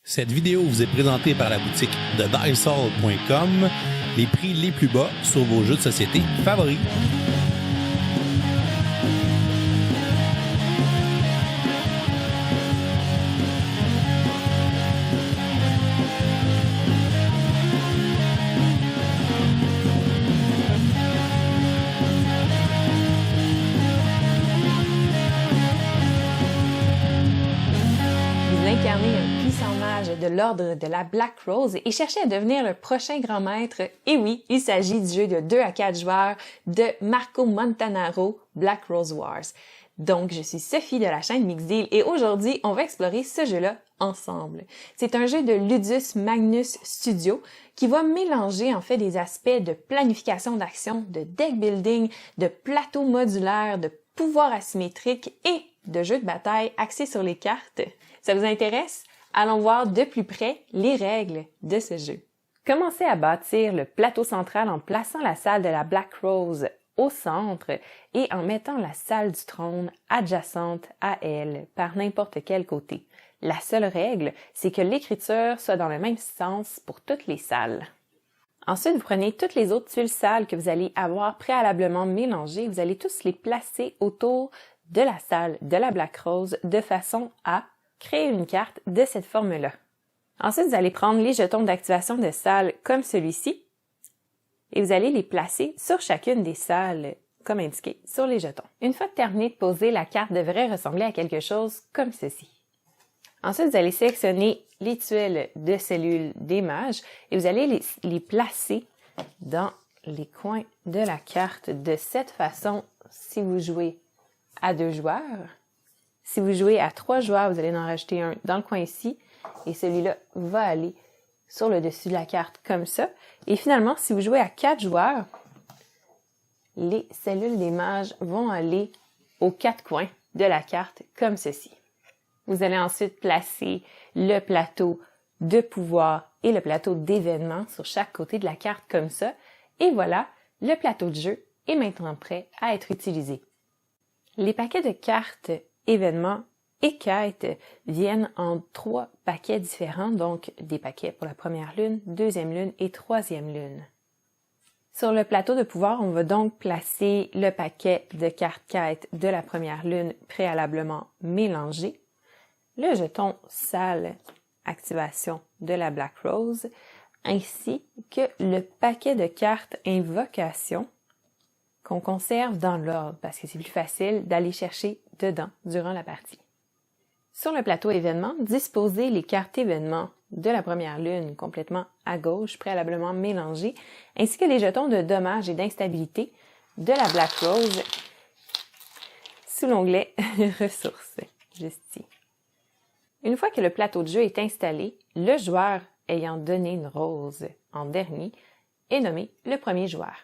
Cette vidéo vous est présentée par la boutique de Dicehall.com, les prix les plus bas sur vos jeux de société favoris. Incarner un puissant mage de l'ordre de la Black Rose et chercher à devenir le prochain grand maître. Et oui, il s'agit du jeu de 2 à 4 joueurs de Marco Montanaro, Black Rose Wars. Donc, je suis Sophie de la chaîne Mixdeal et aujourd'hui, on va explorer ce jeu-là ensemble. C'est un jeu de Ludus Magnus Studio qui va mélanger en fait des aspects de planification d'action, de deck building, de plateau modulaire, de pouvoir asymétrique et de jeux de bataille axés sur les cartes. Ça vous intéresse? Allons voir de plus près les règles de ce jeu. Commencez à bâtir le plateau central en plaçant la salle de la Black Rose au centre et en mettant la salle du trône adjacente à elle par n'importe quel côté. La seule règle, c'est que l'écriture soit dans le même sens pour toutes les salles. Ensuite, vous prenez toutes les autres tuiles salles que vous allez avoir préalablement mélangées, vous allez tous les placer autour de la salle de la Black Rose de façon à créer une carte de cette forme-là. Ensuite, vous allez prendre les jetons d'activation de salle comme celui-ci et vous allez les placer sur chacune des salles comme indiqué sur les jetons. Une fois terminé de poser, la carte devrait ressembler à quelque chose comme ceci. Ensuite, vous allez sélectionner les tuiles de cellules des mages et vous allez les placer dans les coins de la carte de cette façon si vous jouez à 2 joueurs. Si vous jouez à 3 joueurs, vous allez en rajouter un dans le coin ici et celui-là va aller sur le dessus de la carte comme ça. Et finalement, si vous jouez à 4 joueurs, les cellules des mages vont aller aux 4 coins de la carte comme ceci. Vous allez ensuite placer le plateau de pouvoir et le plateau d'événements sur chaque côté de la carte comme ça. Et voilà, le plateau de jeu est maintenant prêt à être utilisé. Les paquets de cartes événements et quêtes viennent en 3 paquets différents, donc des paquets pour la première lune, deuxième lune et troisième lune. Sur le plateau de pouvoir, on va donc placer le paquet de cartes quêtes de la première lune préalablement mélangé, le jeton salle activation de la Black Rose, ainsi que le paquet de cartes invocation qu'on conserve dans l'ordre parce que c'est plus facile d'aller chercher dedans durant la partie. Sur le plateau événements, disposez les cartes événements de la première lune complètement à gauche, préalablement mélangées, ainsi que les jetons de dommages et d'instabilité de la Black Rose sous l'onglet Ressources, juste ici. Une fois que le plateau de jeu est installé, le joueur ayant donné une rose en dernier est nommé le premier joueur.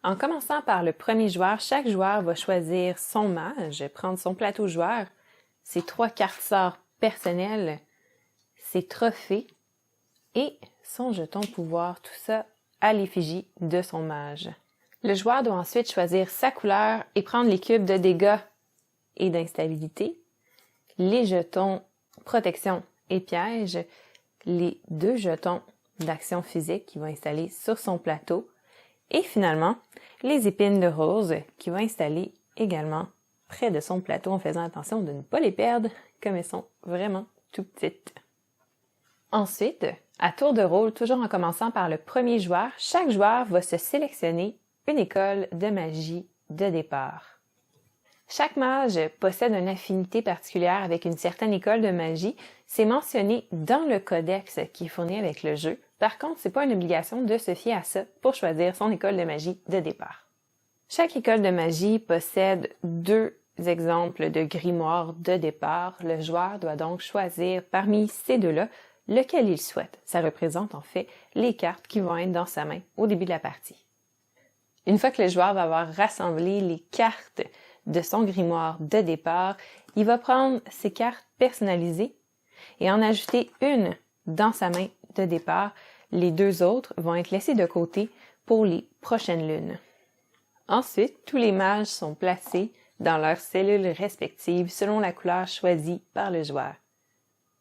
En commençant par le premier joueur, chaque joueur va choisir son mage, prendre son plateau joueur, ses 3 cartes sorts personnelles, ses trophées et son jeton pouvoir, tout ça à l'effigie de son mage. Le joueur doit ensuite choisir sa couleur et prendre les cubes de dégâts et d'instabilité, les jetons protection et piège, les 2 jetons d'action physique qu'il va installer sur son plateau, et finalement, les épines de rose qu'il va installer également près de son plateau en faisant attention de ne pas les perdre comme elles sont vraiment tout petites. Ensuite, à tour de rôle, toujours en commençant par le premier joueur, chaque joueur va se sélectionner une école de magie de départ. Chaque mage possède une affinité particulière avec une certaine école de magie. C'est mentionné dans le codex qui est fourni avec le jeu. Par contre, c'est pas une obligation de se fier à ça pour choisir son école de magie de départ. Chaque école de magie possède 2 exemples de grimoire de départ. Le joueur doit donc choisir parmi ces 2-là lequel il souhaite. Ça représente en fait les cartes qui vont être dans sa main au début de la partie. Une fois que le joueur va avoir rassemblé les cartes de son grimoire de départ, il va prendre ses cartes personnalisées et en ajouter une dans sa main de départ. Les 2 autres vont être laissés de côté pour les prochaines lunes. Ensuite, tous les mages sont placés dans leurs cellules respectives selon la couleur choisie par le joueur.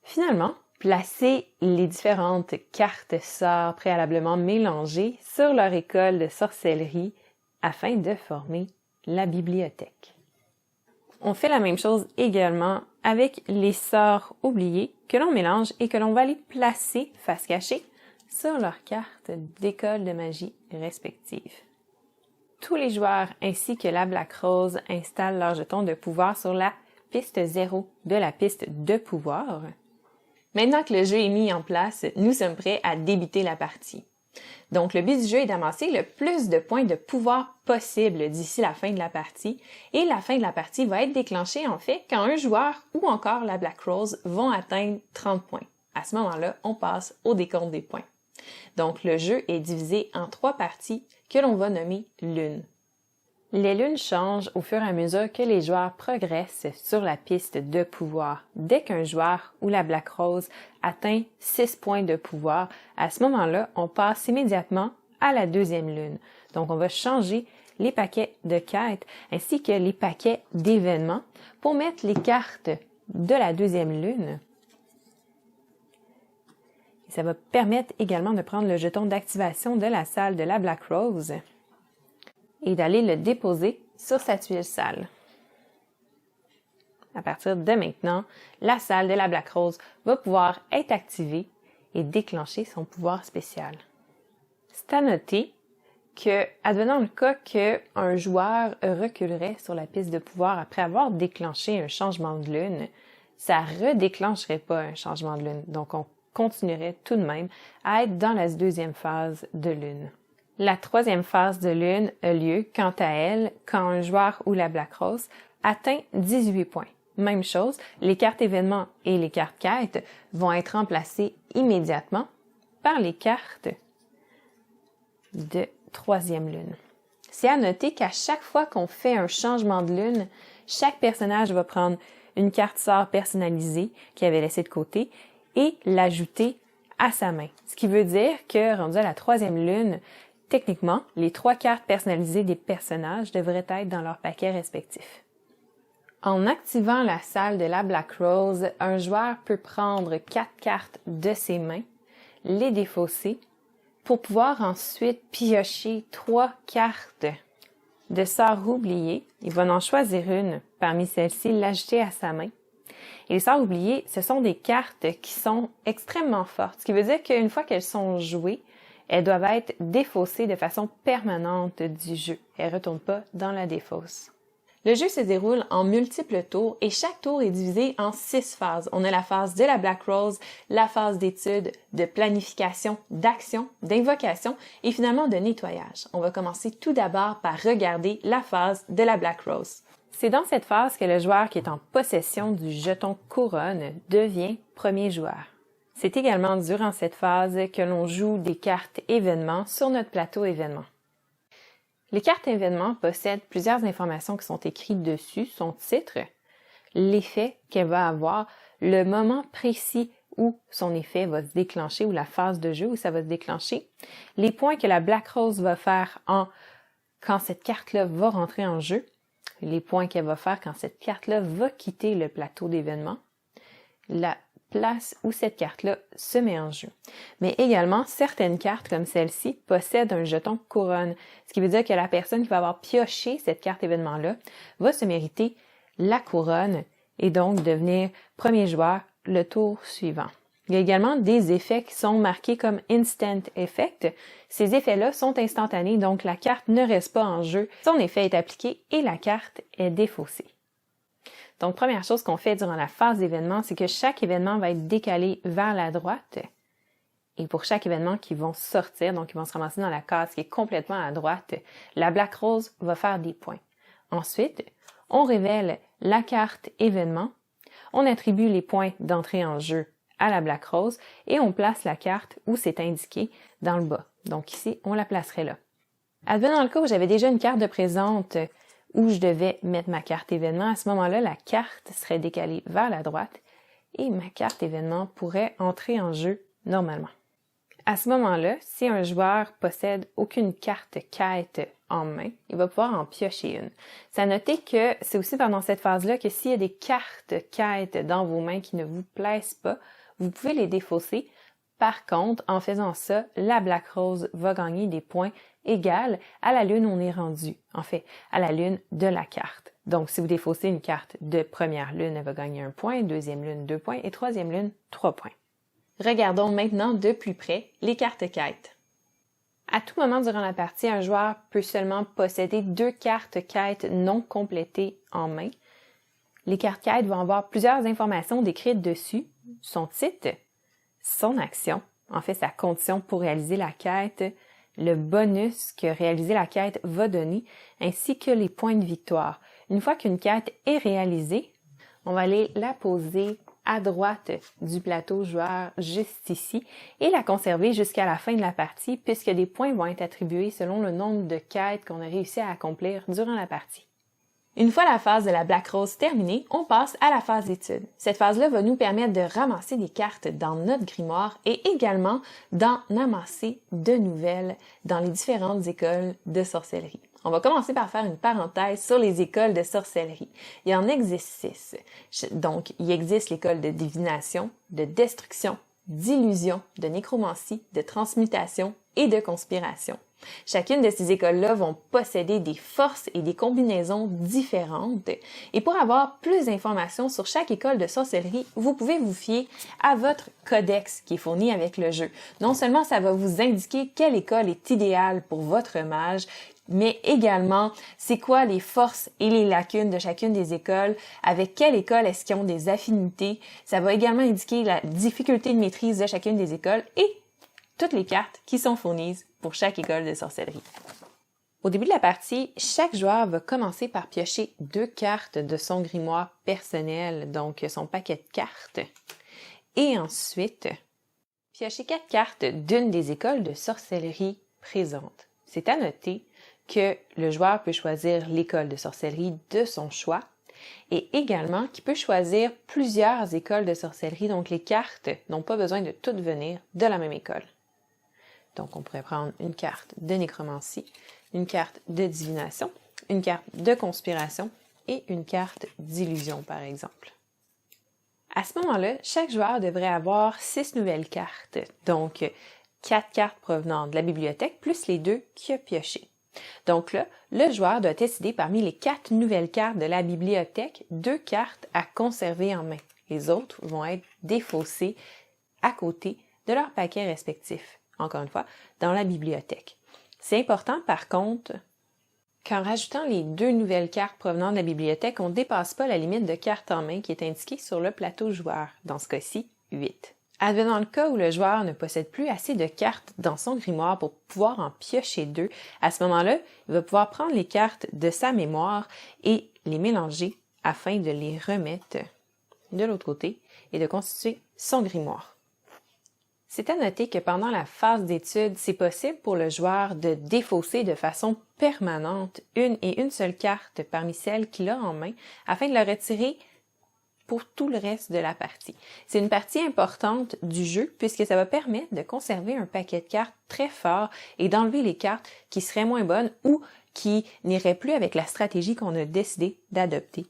Finalement, Placez les différentes cartes sorts préalablement mélangées sur leur école de sorcellerie afin de former la bibliothèque. On fait la même chose également avec les sorts oubliés que l'on mélange et que l'on va les placer face cachée sur leurs cartes d'école de magie respectives. Tous les joueurs ainsi que la Black Rose installent leurs jetons de pouvoir sur la piste 0 de la piste de pouvoir. Maintenant que le jeu est mis en place, nous sommes prêts à débuter la partie. Donc, le but du jeu est d'amasser le plus de points de pouvoir possible d'ici la fin de la partie, et la fin de la partie va être déclenchée en fait quand un joueur ou encore la Black Rose vont atteindre 30 points. À ce moment-là, on passe au décompte des points. Donc, le jeu est divisé en 3 parties que l'on va nommer lunes. Les lunes changent au fur et à mesure que les joueurs progressent sur la piste de pouvoir. Dès qu'un joueur ou la Black Rose atteint 6 points de pouvoir, à ce moment-là, on passe immédiatement à la deuxième lune. Donc, on va changer les paquets de quêtes ainsi que les paquets d'événements pour mettre les cartes de la deuxième lune. Et ça va permettre également de prendre le jeton d'activation de la salle de la Black Rose et d'aller le déposer sur sa tuile salle. À partir de maintenant, la salle de la Black Rose va pouvoir être activée et déclencher son pouvoir spécial. C'est à noter que, advenant le cas qu'un joueur reculerait sur la piste de pouvoir après avoir déclenché un changement de lune, ça redéclencherait pas un changement de lune. Donc, on continuerait tout de même à être dans la deuxième phase de lune. La troisième phase de lune a lieu, quant à elle, quand un joueur ou la Black Rose atteint 18 points. Même chose, les cartes événements et les cartes quêtes vont être remplacées immédiatement par les cartes de troisième lune. C'est à noter qu'à chaque fois qu'on fait un changement de lune, chaque personnage va prendre une carte sort personnalisée qu'il avait laissée de côté et l'ajouter à sa main. Ce qui veut dire que, rendu à la troisième lune, techniquement, les 3 cartes personnalisées des personnages devraient être dans leur paquet respectif. En activant la salle de la Black Rose, un joueur peut prendre 4 cartes de ses mains, les défausser, pour pouvoir ensuite piocher 3 cartes de sorts oubliés. Il va en choisir une parmi celles-ci, l'ajouter à sa main. Et les sorts oubliés, ce sont des cartes qui sont extrêmement fortes, ce qui veut dire qu'une fois qu'elles sont jouées, elles doivent être défaussées de façon permanente du jeu. Elles ne retournent pas dans la défausse. Le jeu se déroule en multiples tours et chaque tour est divisé en 6 phases. On a la phase de la Black Rose, la phase d'étude, de planification, d'action, d'invocation et finalement de nettoyage. On va commencer tout d'abord par regarder la phase de la Black Rose. C'est dans cette phase que le joueur qui est en possession du jeton couronne devient premier joueur. C'est également durant cette phase que l'on joue des cartes événements sur notre plateau événements. Les cartes événements possèdent plusieurs informations qui sont écrites dessus, son titre, l'effet qu'elle va avoir, le moment précis où son effet va se déclencher ou la phase de jeu où ça va se déclencher, les points que la Black Rose va faire quand cette carte-là va rentrer en jeu, les points qu'elle va faire quand cette carte-là va quitter le plateau d'événements, la place où cette carte-là se met en jeu. Mais également, certaines cartes comme celle-ci possèdent un jeton couronne, ce qui veut dire que la personne qui va avoir pioché cette carte événement-là va se mériter la couronne et donc devenir premier joueur le tour suivant. Il y a également des effets qui sont marqués comme Instant Effect. Ces effets-là sont instantanés, donc la carte ne reste pas en jeu. Son effet est appliqué et la carte est défaussée. Donc, première chose qu'on fait durant la phase d'événement, c'est que chaque événement va être décalé vers la droite. Et pour chaque événement qui vont sortir, donc ils vont se ramasser dans la case qui est complètement à droite, la Black Rose va faire des points. Ensuite, on révèle la carte événement, on attribue les points d'entrée en jeu à la Black Rose et on place la carte où c'est indiqué dans le bas. Donc ici, on la placerait là. Advenant le cas où j'avais déjà une carte de présente où je devais mettre ma carte événement, à ce moment-là, la carte serait décalée vers la droite et ma carte événement pourrait entrer en jeu normalement. À ce moment-là, si un joueur possède aucune carte quête en main, il va pouvoir en piocher une. C'est à noter que c'est aussi pendant cette phase-là que s'il y a des cartes quête dans vos mains qui ne vous plaisent pas, vous pouvez les défausser. Par contre, en faisant ça, la Black Rose va gagner des points égaux à la lune où on est rendu, en fait, à la lune de la carte. Donc, si vous défaussez une carte de première lune, elle va gagner 1 point, deuxième lune 2 points et troisième lune 3 points. Regardons maintenant de plus près les cartes quêtes. À tout moment durant la partie, un joueur peut seulement posséder 2 cartes quêtes non complétées en main. Les cartes quêtes vont avoir plusieurs informations décrites dessus, son titre, son action, en fait sa condition pour réaliser la quête, le bonus que réaliser la quête va donner, ainsi que les points de victoire. Une fois qu'une quête est réalisée, on va aller la poser à droite du plateau joueur juste ici et la conserver jusqu'à la fin de la partie puisque des points vont être attribués selon le nombre de quêtes qu'on a réussi à accomplir durant la partie. Une fois la phase de la Black Rose terminée, on passe à la phase d'étude. Cette phase-là va nous permettre de ramasser des cartes dans notre grimoire et également d'en amasser de nouvelles dans les différentes écoles de sorcellerie. On va commencer par faire une parenthèse sur les écoles de sorcellerie. Il y en existe 6. Donc, il existe l'école de divination, de destruction, d'illusion, de nécromancie, de transmutation et de conspiration. Chacune de ces écoles-là vont posséder des forces et des combinaisons différentes. Et pour avoir plus d'informations sur chaque école de sorcellerie, vous pouvez vous fier à votre codex qui est fourni avec le jeu. Non seulement ça va vous indiquer quelle école est idéale pour votre mage, mais également c'est quoi les forces et les lacunes de chacune des écoles, avec quelle école est-ce qu'ils ont des affinités. Ça va également indiquer la difficulté de maîtrise de chacune des écoles et toutes les cartes qui sont fournies pour chaque école de sorcellerie. Au début de la partie, chaque joueur va commencer par piocher 2 cartes de son grimoire personnel, donc son paquet de cartes, et ensuite piocher 4 cartes d'une des écoles de sorcellerie présentes. C'est à noter que le joueur peut choisir l'école de sorcellerie de son choix et également qu'il peut choisir plusieurs écoles de sorcellerie, donc les cartes n'ont pas besoin de toutes venir de la même école. Donc, on pourrait prendre une carte de nécromancie, une carte de divination, une carte de conspiration et une carte d'illusion, par exemple. À ce moment-là, chaque joueur devrait avoir 6 nouvelles cartes, donc 4 cartes provenant de la bibliothèque plus les 2 qu'il a piochées. Donc là, le joueur doit décider parmi les 4 nouvelles cartes de la bibliothèque 2 cartes à conserver en main. Les autres vont être défaussées à côté de leur paquet respectif. Encore une fois, dans la bibliothèque. C'est important, par contre, qu'en rajoutant les 2 nouvelles cartes provenant de la bibliothèque, on ne dépasse pas la limite de cartes en main qui est indiquée sur le plateau joueur, dans ce cas-ci, 8. Advenant le cas où le joueur ne possède plus assez de cartes dans son grimoire pour pouvoir en piocher 2, à ce moment-là, il va pouvoir prendre les cartes de sa mémoire et les mélanger afin de les remettre de l'autre côté et de constituer son grimoire. C'est à noter que pendant la phase d'étude, c'est possible pour le joueur de défausser de façon permanente une seule carte parmi celles qu'il a en main afin de la retirer pour tout le reste de la partie. C'est une partie importante du jeu puisque ça va permettre de conserver un paquet de cartes très fort et d'enlever les cartes qui seraient moins bonnes ou qui n'iraient plus avec la stratégie qu'on a décidé d'adopter.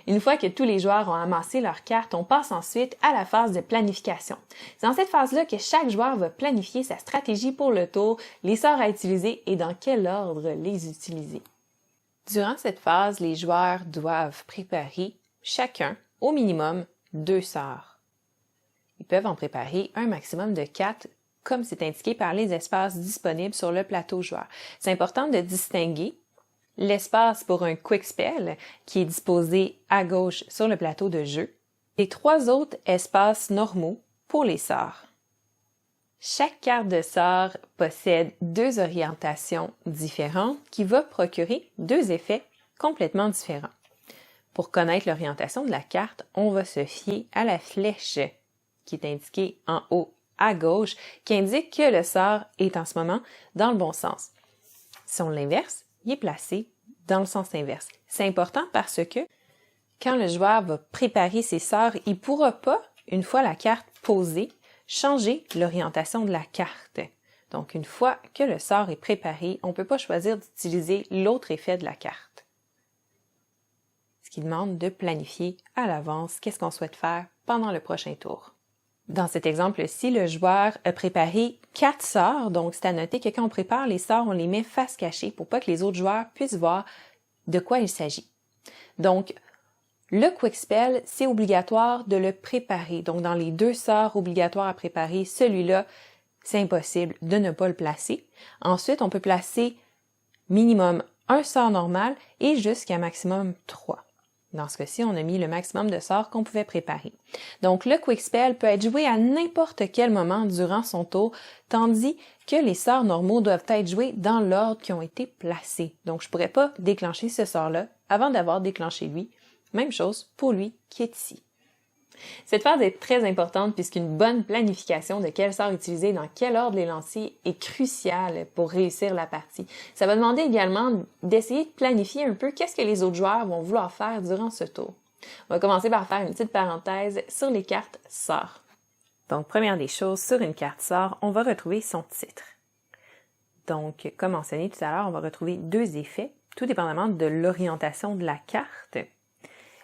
Une fois que tous les joueurs ont amassé leurs cartes, on passe ensuite à la phase de planification. C'est dans cette phase-là que chaque joueur va planifier sa stratégie pour le tour, les sorts à utiliser et dans quel ordre les utiliser. Durant cette phase, les joueurs doivent préparer chacun, au minimum, 2 sorts. Ils peuvent en préparer un maximum de 4, comme c'est indiqué par les espaces disponibles sur le plateau joueur. C'est important de distinguer l'espace pour un quick spell qui est disposé à gauche sur le plateau de jeu et 3 autres espaces normaux pour les sorts. Chaque carte de sort possède 2 orientations différentes qui vont procurer 2 effets complètement différents. Pour connaître l'orientation de la carte, on va se fier à la flèche qui est indiquée en haut à gauche qui indique que le sort est en ce moment dans le bon sens. Si on l'inverse, il est placé dans le sens inverse. C'est important parce que quand le joueur va préparer ses sorts, il ne pourra pas, une fois la carte posée, changer l'orientation de la carte. Donc, une fois que le sort est préparé, on ne peut pas choisir d'utiliser l'autre effet de la carte. Ce qui demande de planifier à l'avance qu'est-ce qu'on souhaite faire pendant le prochain tour. Dans cet exemple-ci, le joueur a préparé 4 sorts, donc c'est à noter que quand on prépare les sorts, on les met face cachée pour pas que les autres joueurs puissent voir de quoi il s'agit. Donc, le Quick Spell, c'est obligatoire de le préparer. Donc, dans les 2 sorts obligatoires à préparer, celui-là, c'est impossible de ne pas le placer. Ensuite, on peut placer minimum un sort normal et jusqu'à maximum 3. Dans ce cas-ci, on a mis le maximum de sorts qu'on pouvait préparer. Donc, le Quick Spell peut être joué à n'importe quel moment durant son tour, tandis que les sorts normaux doivent être joués dans l'ordre qui ont été placés. Donc, je ne pourrais pas déclencher ce sort-là avant d'avoir déclenché lui. Même chose pour lui qui est ici. Cette phase est très importante puisqu'une bonne planification de quel sort utiliser, dans quel ordre les lancer est cruciale pour réussir la partie. Ça va demander également d'essayer de planifier un peu qu'est-ce que les autres joueurs vont vouloir faire durant ce tour. On va commencer par faire une petite parenthèse sur les cartes sorts. Donc, première des choses, sur une carte sort, on va retrouver son titre. Donc, comme mentionné tout à l'heure, on va retrouver 2 effets, tout dépendamment de l'orientation de la carte.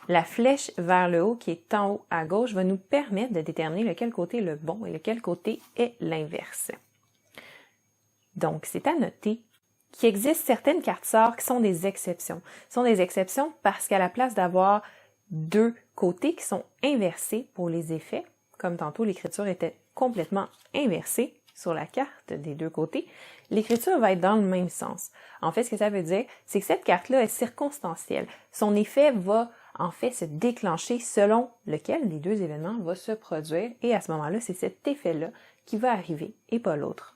La flèche vers le haut qui est en haut à gauche va nous permettre de déterminer lequel côté est le bon et lequel côté est l'inverse. Donc, c'est à noter qu'il existe certaines cartes sorts qui sont des exceptions. Ce sont des exceptions parce qu'à la place d'avoir 2 côtés qui sont inversés pour les effets, comme tantôt l'écriture était complètement inversée sur la carte des 2 côtés, l'écriture va être dans le même sens. En fait, ce que ça veut dire, c'est que cette carte-là est circonstancielle. Son effet va en fait se déclencher selon lequel des 2 événements va se produire et à ce moment-là, c'est cet effet-là qui va arriver et pas l'autre.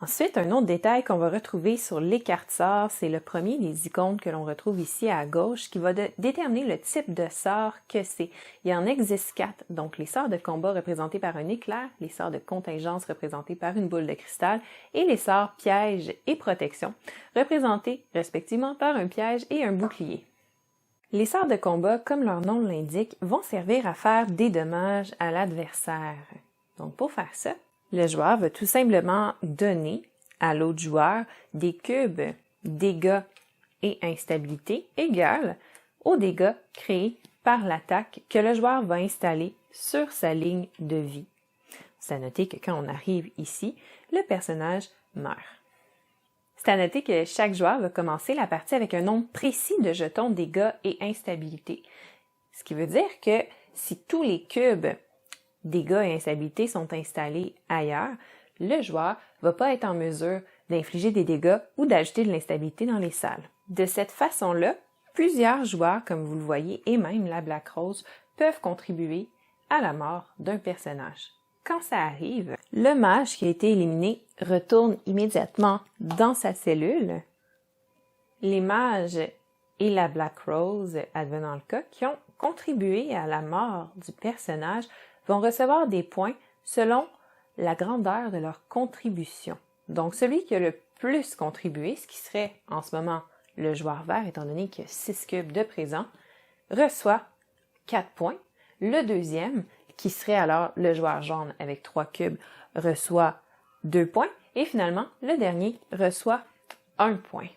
Ensuite, un autre détail qu'on va retrouver sur les cartes sorts, c'est le premier des icônes que l'on retrouve ici à gauche qui va déterminer le type de sort que c'est. Il en existe 4, donc les sorts de combat représentés par un éclair, les sorts de contingence représentés par une boule de cristal et les sorts piège et protection représentés respectivement par un piège et un bouclier. Les sorts de combat, comme leur nom l'indique, vont servir à faire des dommages à l'adversaire. Donc pour faire ça, le joueur va tout simplement donner à l'autre joueur des cubes dégâts et instabilité égales aux dégâts créés par l'attaque que le joueur va installer sur sa ligne de vie. C'est à noter que quand on arrive ici, le personnage meurt. C'est à noter que chaque joueur va commencer la partie avec un nombre précis de jetons dégâts et instabilité. Ce qui veut dire que si tous les cubes dégâts et instabilité sont installés ailleurs, le joueur ne va pas être en mesure d'infliger des dégâts ou d'ajouter de l'instabilité dans les salles. De cette façon-là, plusieurs joueurs, comme vous le voyez, et même la Black Rose, peuvent contribuer à la mort d'un personnage. Quand ça arrive, le mage qui a été éliminé retourne immédiatement dans sa cellule. Les mages et la Black Rose, advenant le cas, qui ont contribué à la mort du personnage, vont recevoir des points selon la grandeur de leur contribution. Donc, celui qui a le plus contribué, ce qui serait en ce moment le joueur vert, étant donné qu'il y a 6 cubes de présent, reçoit 4 points. Le deuxième, qui serait alors le joueur jaune avec 3 cubes, reçoit 2 points. Et finalement, le dernier reçoit 1 point.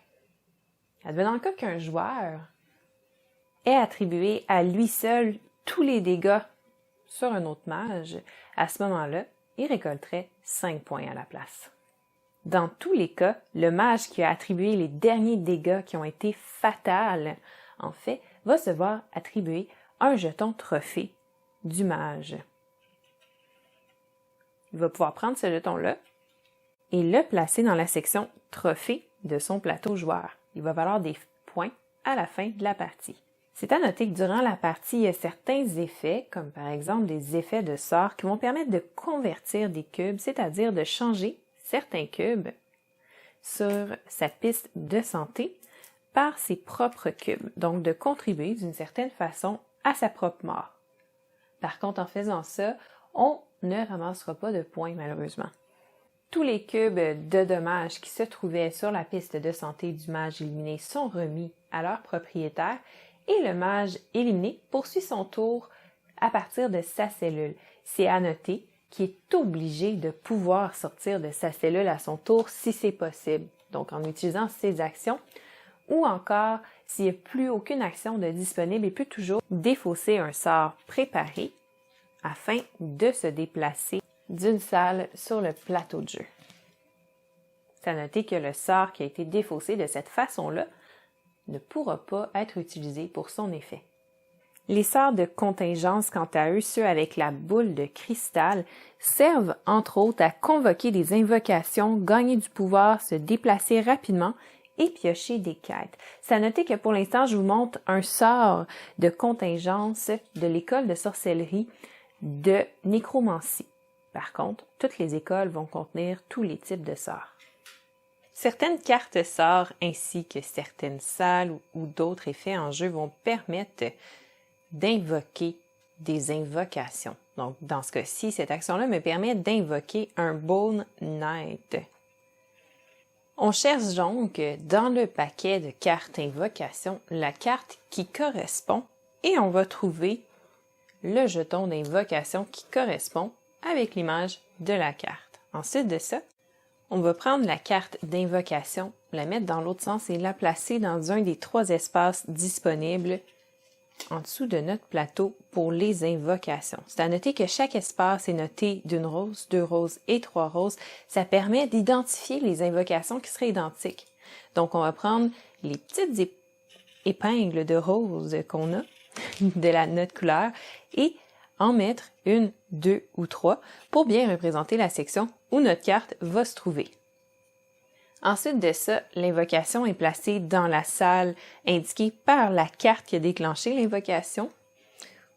Advenant le cas qu'un joueur ait attribué à lui seul tous les dégâts sur un autre mage, à ce moment-là, il récolterait 5 points à la place. Dans tous les cas, le mage qui a attribué les derniers dégâts qui ont été fatals, en fait, va se voir attribuer un jeton trophée du mage. Il va pouvoir prendre ce jeton-là et le placer dans la section trophée de son plateau joueur. Il va valoir des points à la fin de la partie. C'est à noter que durant la partie, il y a certains effets, comme par exemple des effets de sort, qui vont permettre de convertir des cubes, c'est-à-dire de changer certains cubes sur sa piste de santé par ses propres cubes, donc de contribuer d'une certaine façon à sa propre mort. Par contre, en faisant ça, on ne ramassera pas de points malheureusement. Tous les cubes de dommages qui se trouvaient sur la piste de santé du mage éliminé sont remis à leur propriétaire et le mage éliminé poursuit son tour à partir de sa cellule. C'est à noter qu'il est obligé de pouvoir sortir de sa cellule à son tour si c'est possible, donc en utilisant ses actions, ou encore s'il n'y a plus aucune action de disponible, il peut toujours défausser un sort préparé afin de se déplacer d'une salle sur le plateau de jeu. C'est à noter que le sort qui a été défaussé de cette façon-là ne pourra pas être utilisé pour son effet. Les sorts de contingence, quant à eux, ceux avec la boule de cristal, servent entre autres à convoquer des invocations, gagner du pouvoir, se déplacer rapidement et piocher des quêtes. C'est à noter que pour l'instant, je vous montre un sort de contingence de l'école de sorcellerie de nécromancie. Par contre, toutes les écoles vont contenir tous les types de sorts. Certaines cartes sorts ainsi que certaines salles ou d'autres effets en jeu vont permettre d'invoquer des invocations. Donc, dans ce cas-ci, cette action-là me permet d'invoquer un Bone Knight. On cherche donc dans le paquet de cartes invocation la carte qui correspond et on va trouver le jeton d'invocation qui correspond avec l'image de la carte. Ensuite de ça, on va prendre la carte d'invocation, la mettre dans l'autre sens et la placer dans un des 3 espaces disponibles en dessous de notre plateau pour les invocations. C'est à noter que chaque espace est noté d'une rose, 2 roses et 3 roses. Ça permet d'identifier les invocations qui seraient identiques. Donc, on va prendre les petites épingles de rose qu'on a de notre couleur et en mettre 1, 2 ou 3 pour bien représenter la section où notre carte va se trouver. Ensuite de ça, l'invocation est placée dans la salle indiquée par la carte qui a déclenché l'invocation,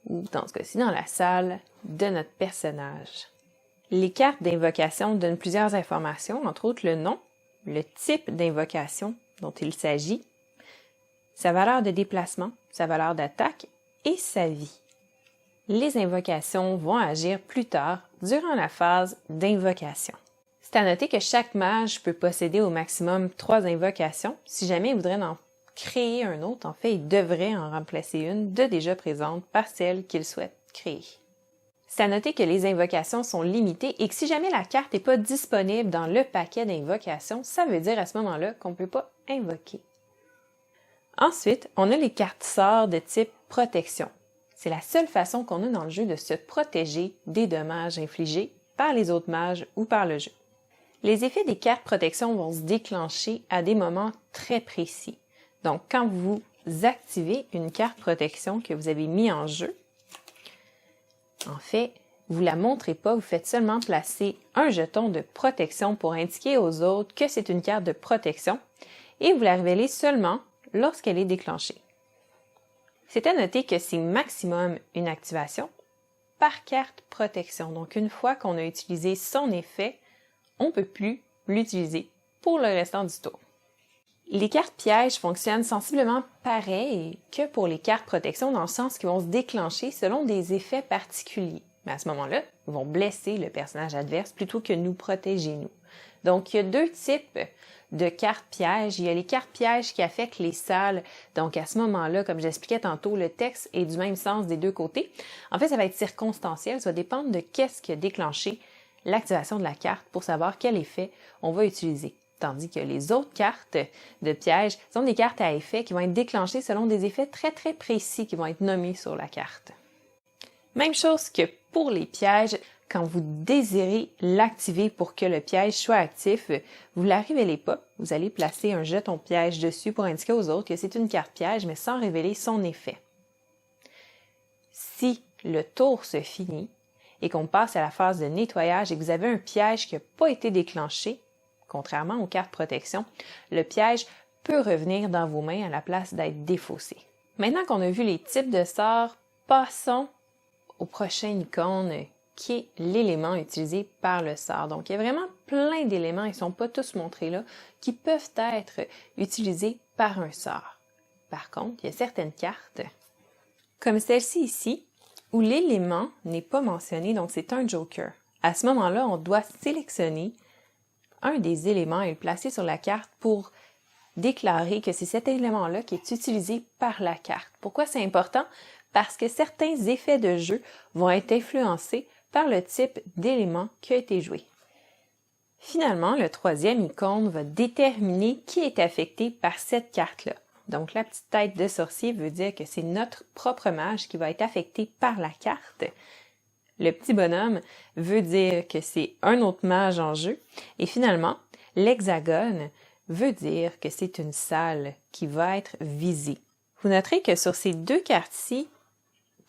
ou dans ce cas-ci, dans la salle de notre personnage. Les cartes d'invocation donnent plusieurs informations, entre autres le nom, le type d'invocation dont il s'agit, sa valeur de déplacement, sa valeur d'attaque et sa vie. Les invocations vont agir plus tard durant la phase d'invocation. C'est à noter que chaque mage peut posséder au maximum 3 invocations. Si jamais il voudrait en créer un autre, en fait, il devrait en remplacer une de déjà présente par celle qu'il souhaite créer. C'est à noter que les invocations sont limitées et que si jamais la carte n'est pas disponible dans le paquet d'invocations, ça veut dire à ce moment-là qu'on ne peut pas invoquer. Ensuite, on a les cartes sorts de type protection. C'est la seule façon qu'on a dans le jeu de se protéger des dommages infligés par les autres mages ou par le jeu. Les effets des cartes protection vont se déclencher à des moments très précis. Donc, quand vous activez une carte protection que vous avez mis en jeu, en fait, vous ne la montrez pas, vous faites seulement placer un jeton de protection pour indiquer aux autres que c'est une carte de protection et vous la révélez seulement lorsqu'elle est déclenchée. C'est à noter que c'est maximum une activation par carte protection. Donc, une fois qu'on a utilisé son effet, on ne peut plus l'utiliser pour le restant du tour. Les cartes pièges fonctionnent sensiblement pareil que pour les cartes protection dans le sens qu'ils vont se déclencher selon des effets particuliers. Mais à ce moment-là, ils vont blesser le personnage adverse plutôt que nous protéger nous. Donc, il y a 2 types de cartes pièges. Il y a les cartes pièges qui affectent les salles. Donc, à ce moment-là, comme j'expliquais tantôt, le texte est du même sens des 2 côtés. En fait, ça va être circonstanciel. Ça va dépendre de qu'est-ce qui a déclenché l'activation de la carte pour savoir quel effet on va utiliser. Tandis que les autres cartes de pièges sont des cartes à effet qui vont être déclenchées selon des effets très très précis qui vont être nommés sur la carte. Même chose que pour les pièges, quand vous désirez l'activer pour que le piège soit actif, vous ne la révélez pas. Vous allez placer un jeton piège dessus pour indiquer aux autres que c'est une carte piège, mais sans révéler son effet. Si le tour se finit et qu'on passe à la phase de nettoyage et que vous avez un piège qui n'a pas été déclenché, contrairement aux cartes protection, le piège peut revenir dans vos mains à la place d'être défaussé. Maintenant qu'on a vu les types de sorts, passons au prochain icône qui est l'élément utilisé par le sort. Donc, il y a vraiment plein d'éléments, ils ne sont pas tous montrés là, qui peuvent être utilisés par un sort. Par contre, il y a certaines cartes, comme celle-ci ici, où l'élément n'est pas mentionné, donc c'est un joker. À ce moment-là, on doit sélectionner un des éléments et le placer sur la carte pour déclarer que c'est cet élément-là qui est utilisé par la carte. Pourquoi c'est important? Parce que certains effets de jeu vont être influencés par le type d'élément qui a été joué. Finalement, le 3e icône va déterminer qui est affecté par cette carte-là. Donc, la petite tête de sorcier veut dire que c'est notre propre mage qui va être affecté par la carte, Le petit bonhomme veut dire que c'est un autre mage en jeu. Et finalement, l'hexagone veut dire que c'est une salle qui va être visée. Vous noterez que sur ces deux cartes-ci,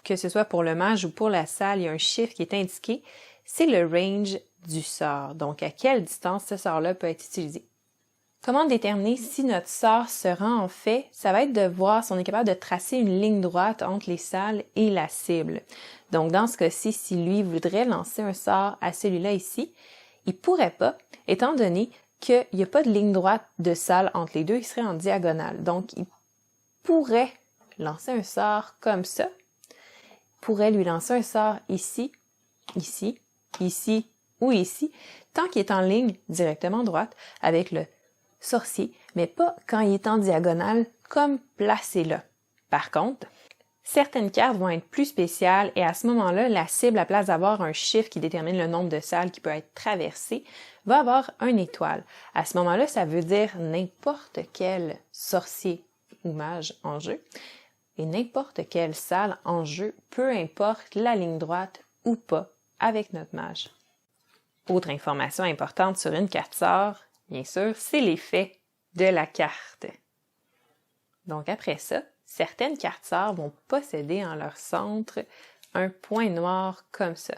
que ce soit pour le mage ou pour la salle, il y a un chiffre qui est indiqué, c'est le range du sort. Donc, à quelle distance ce sort-là peut être utilisé. Comment déterminer si notre sort se rend en fait? Ça va être de voir si on est capable de tracer une ligne droite entre les salles et la cible. Donc, dans ce cas-ci, si lui voudrait lancer un sort à celui-là ici, il pourrait pas, étant donné qu'il n'y a pas de ligne droite de salle entre les deux, il serait en diagonale. Donc, il pourrait lancer un sort comme ça, pourrait lui lancer un sort ici, ici, ici ou ici, tant qu'il est en ligne directement droite avec le sorcier, mais pas quand il est en diagonale comme placé là. Par contre, certaines cartes vont être plus spéciales et à ce moment-là, la cible, à place d'avoir un chiffre qui détermine le nombre de salles qui peut être traversées, va avoir une étoile. À ce moment-là, ça veut dire n'importe quel sorcier ou mage en jeu et n'importe quelle salle en jeu, peu importe la ligne droite ou pas, avec notre mage. Autre information importante sur une carte sort, bien sûr, c'est l'effet de la carte. Donc après ça, certaines cartes sorts vont posséder en leur centre un point noir comme ça.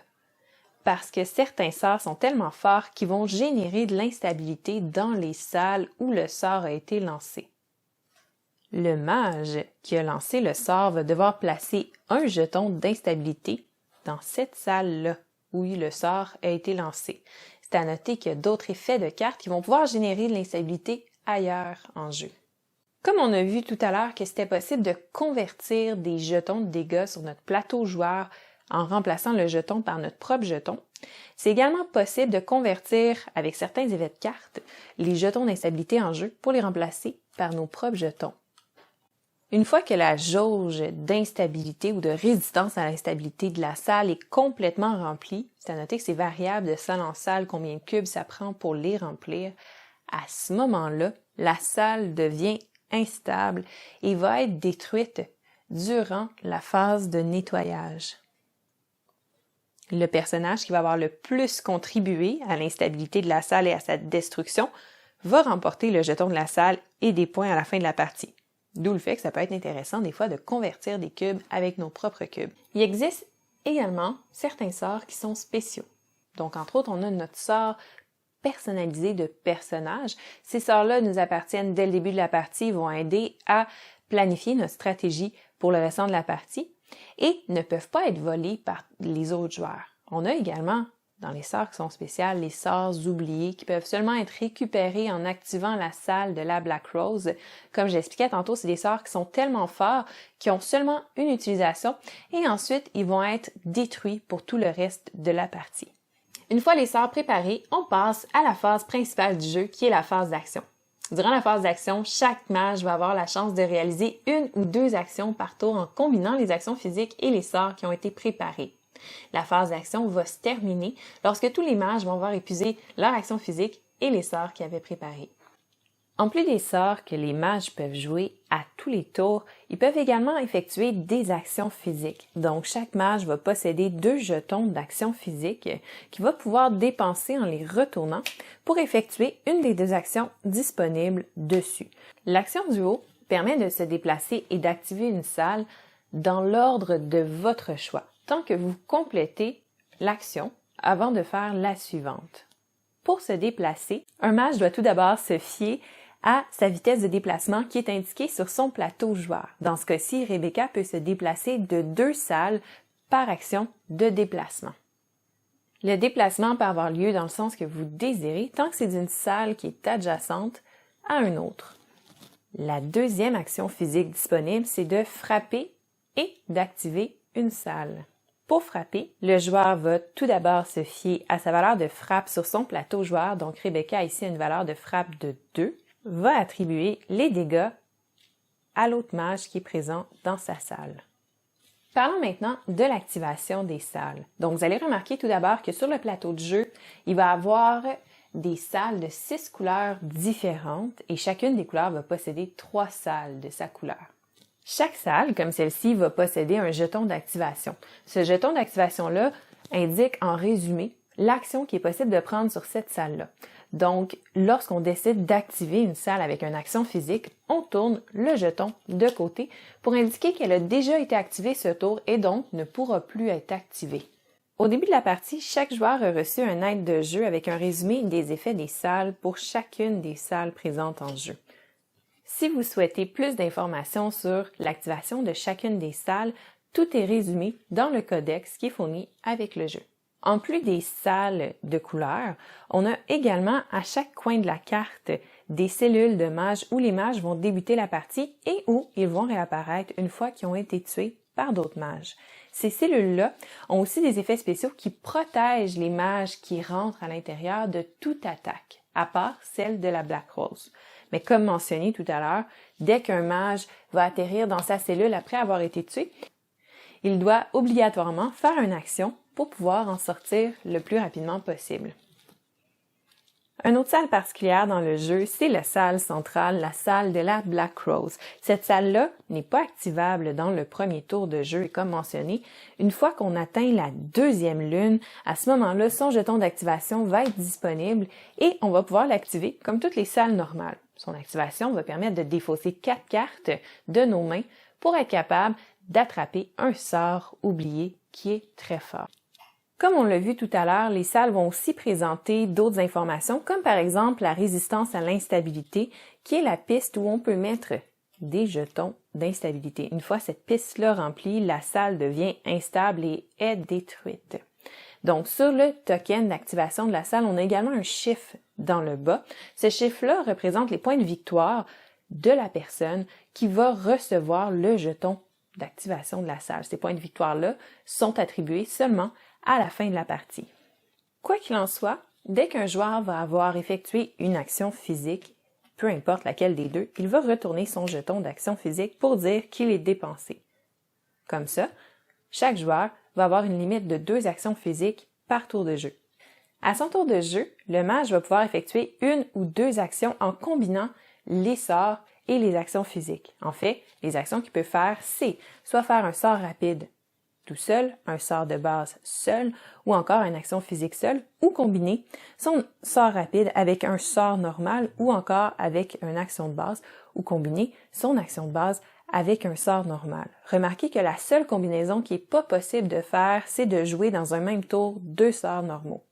Parce que certains sorts sont tellement forts qu'ils vont générer de l'instabilité dans les salles où le sort a été lancé. Le mage qui a lancé le sort va devoir placer un jeton d'instabilité dans cette salle-là où le sort a été lancé. C'est à noter qu'il y a d'autres effets de cartes qui vont pouvoir générer de l'instabilité ailleurs en jeu. Comme on a vu tout à l'heure que c'était possible de convertir des jetons de dégâts sur notre plateau joueur en remplaçant le jeton par notre propre jeton, c'est également possible de convertir, avec certains effets de cartes, les jetons d'instabilité en jeu pour les remplacer par nos propres jetons. Une fois que la jauge d'instabilité ou de résistance à l'instabilité de la salle est complètement remplie, c'est à noter que c'est variable de salle en salle combien de cubes ça prend pour les remplir, à ce moment-là, la salle devient instable et va être détruite durant la phase de nettoyage. Le personnage qui va avoir le plus contribué à l'instabilité de la salle et à sa destruction va remporter le jeton de la salle et des points à la fin de la partie. D'où le fait que ça peut être intéressant des fois de convertir des cubes avec nos propres cubes. Il existe également certains sorts qui sont spéciaux. Donc, entre autres, on a notre sort personnalisé de personnage. Ces sorts-là nous appartiennent dès le début de la partie, vont aider à planifier notre stratégie pour le restant de la partie et ne peuvent pas être volés par les autres joueurs. On a également, dans les sorts qui sont spéciaux, les sorts oubliés qui peuvent seulement être récupérés en activant la salle de la Black Rose. Comme j'expliquais tantôt, c'est des sorts qui sont tellement forts qu'ils ont seulement une utilisation et ensuite ils vont être détruits pour tout le reste de la partie. Une fois les sorts préparés, on passe à la phase principale du jeu qui est la phase d'action. Durant la phase d'action, chaque mage va avoir la chance de réaliser une ou deux actions par tour en combinant les actions physiques et les sorts qui ont été préparés. La phase d'action va se terminer lorsque tous les mages vont avoir épuisé leur action physique et les sorts qu'ils avaient préparés. En plus des sorts que les mages peuvent jouer à tous les tours, ils peuvent également effectuer des actions physiques. Donc, chaque mage va posséder 2 jetons d'action physique qu'il va pouvoir dépenser en les retournant pour effectuer une des 2 actions disponibles dessus. L'action du haut permet de se déplacer et d'activer une salle dans l'ordre de votre choix, tant que vous complétez l'action avant de faire la suivante. Pour se déplacer, un mage doit tout d'abord se fier à sa vitesse de déplacement qui est indiquée sur son plateau joueur. Dans ce cas-ci, Rebecca peut se déplacer de 2 salles par action de déplacement. Le déplacement peut avoir lieu dans le sens que vous désirez tant que c'est d'une salle qui est adjacente à une autre. La deuxième action physique disponible, c'est de frapper et d'activer une salle. Pour frapper, le joueur va tout d'abord se fier à sa valeur de frappe sur son plateau joueur, donc Rebecca a ici une valeur de frappe de 2, va attribuer les dégâts à l'autre mage qui est présent dans sa salle. Parlons maintenant de l'activation des salles. Donc, vous allez remarquer tout d'abord que sur le plateau de jeu, il va y avoir des salles de 6 couleurs différentes et chacune des couleurs va posséder 3 salles de sa couleur. Chaque salle, comme celle-ci, va posséder un jeton d'activation. Ce jeton d'activation-là indique en résumé l'action qui est possible de prendre sur cette salle-là. Donc, lorsqu'on décide d'activer une salle avec une action physique, on tourne le jeton de côté pour indiquer qu'elle a déjà été activée ce tour et donc ne pourra plus être activée. Au début de la partie, chaque joueur a reçu un aide de jeu avec un résumé des effets des salles pour chacune des salles présentes en jeu. Si vous souhaitez plus d'informations sur l'activation de chacune des salles, tout est résumé dans le codex qui est fourni avec le jeu. En plus des salles de couleurs, on a également à chaque coin de la carte des cellules de mages où les mages vont débuter la partie et où ils vont réapparaître une fois qu'ils ont été tués par d'autres mages. Ces cellules-là ont aussi des effets spéciaux qui protègent les mages qui rentrent à l'intérieur de toute attaque, à part celle de la Black Rose. Mais comme mentionné tout à l'heure, dès qu'un mage va atterrir dans sa cellule après avoir été tué, il doit obligatoirement faire une action pour pouvoir en sortir le plus rapidement possible. Une autre salle particulière dans le jeu, c'est la salle centrale, la salle de la Black Rose. Cette salle-là n'est pas activable dans le premier tour de jeu et comme mentionné, une fois qu'on atteint la deuxième lune, à ce moment-là, son jeton d'activation va être disponible et on va pouvoir l'activer comme toutes les salles normales. Son activation va permettre de défausser 4 cartes de nos mains pour être capable d'attraper un sort oublié qui est très fort. Comme on l'a vu tout à l'heure, les salles vont aussi présenter d'autres informations, comme par exemple la résistance à l'instabilité, qui est la piste où on peut mettre des jetons d'instabilité. Une fois cette piste-là remplie, la salle devient instable et est détruite. Donc, sur le token d'activation de la salle, on a également un chiffre dans le bas. Ce chiffre-là représente les points de victoire de la personne qui va recevoir le jeton d'activation de la salle. Ces points de victoire-là sont attribués seulement à la fin de la partie. Quoi qu'il en soit, dès qu'un joueur va avoir effectué une action physique, peu importe laquelle des deux, il va retourner son jeton d'action physique pour dire qu'il est dépensé. Comme ça, chaque joueur va avoir une limite de 2 actions physiques par tour de jeu. À son tour de jeu, le mage va pouvoir effectuer 1 ou 2 actions en combinant les sorts et les actions physiques. En fait, les actions qu'il peut faire, c'est soit faire un sort rapide tout seul, un sort de base seul, ou encore une action physique seule, ou combiner son sort rapide avec un sort normal, ou encore avec une action de base, ou combiner son action de base avec un sort normal. Remarquez que la seule combinaison qui n'est pas possible de faire, c'est de jouer dans un même tour 2 sorts normaux.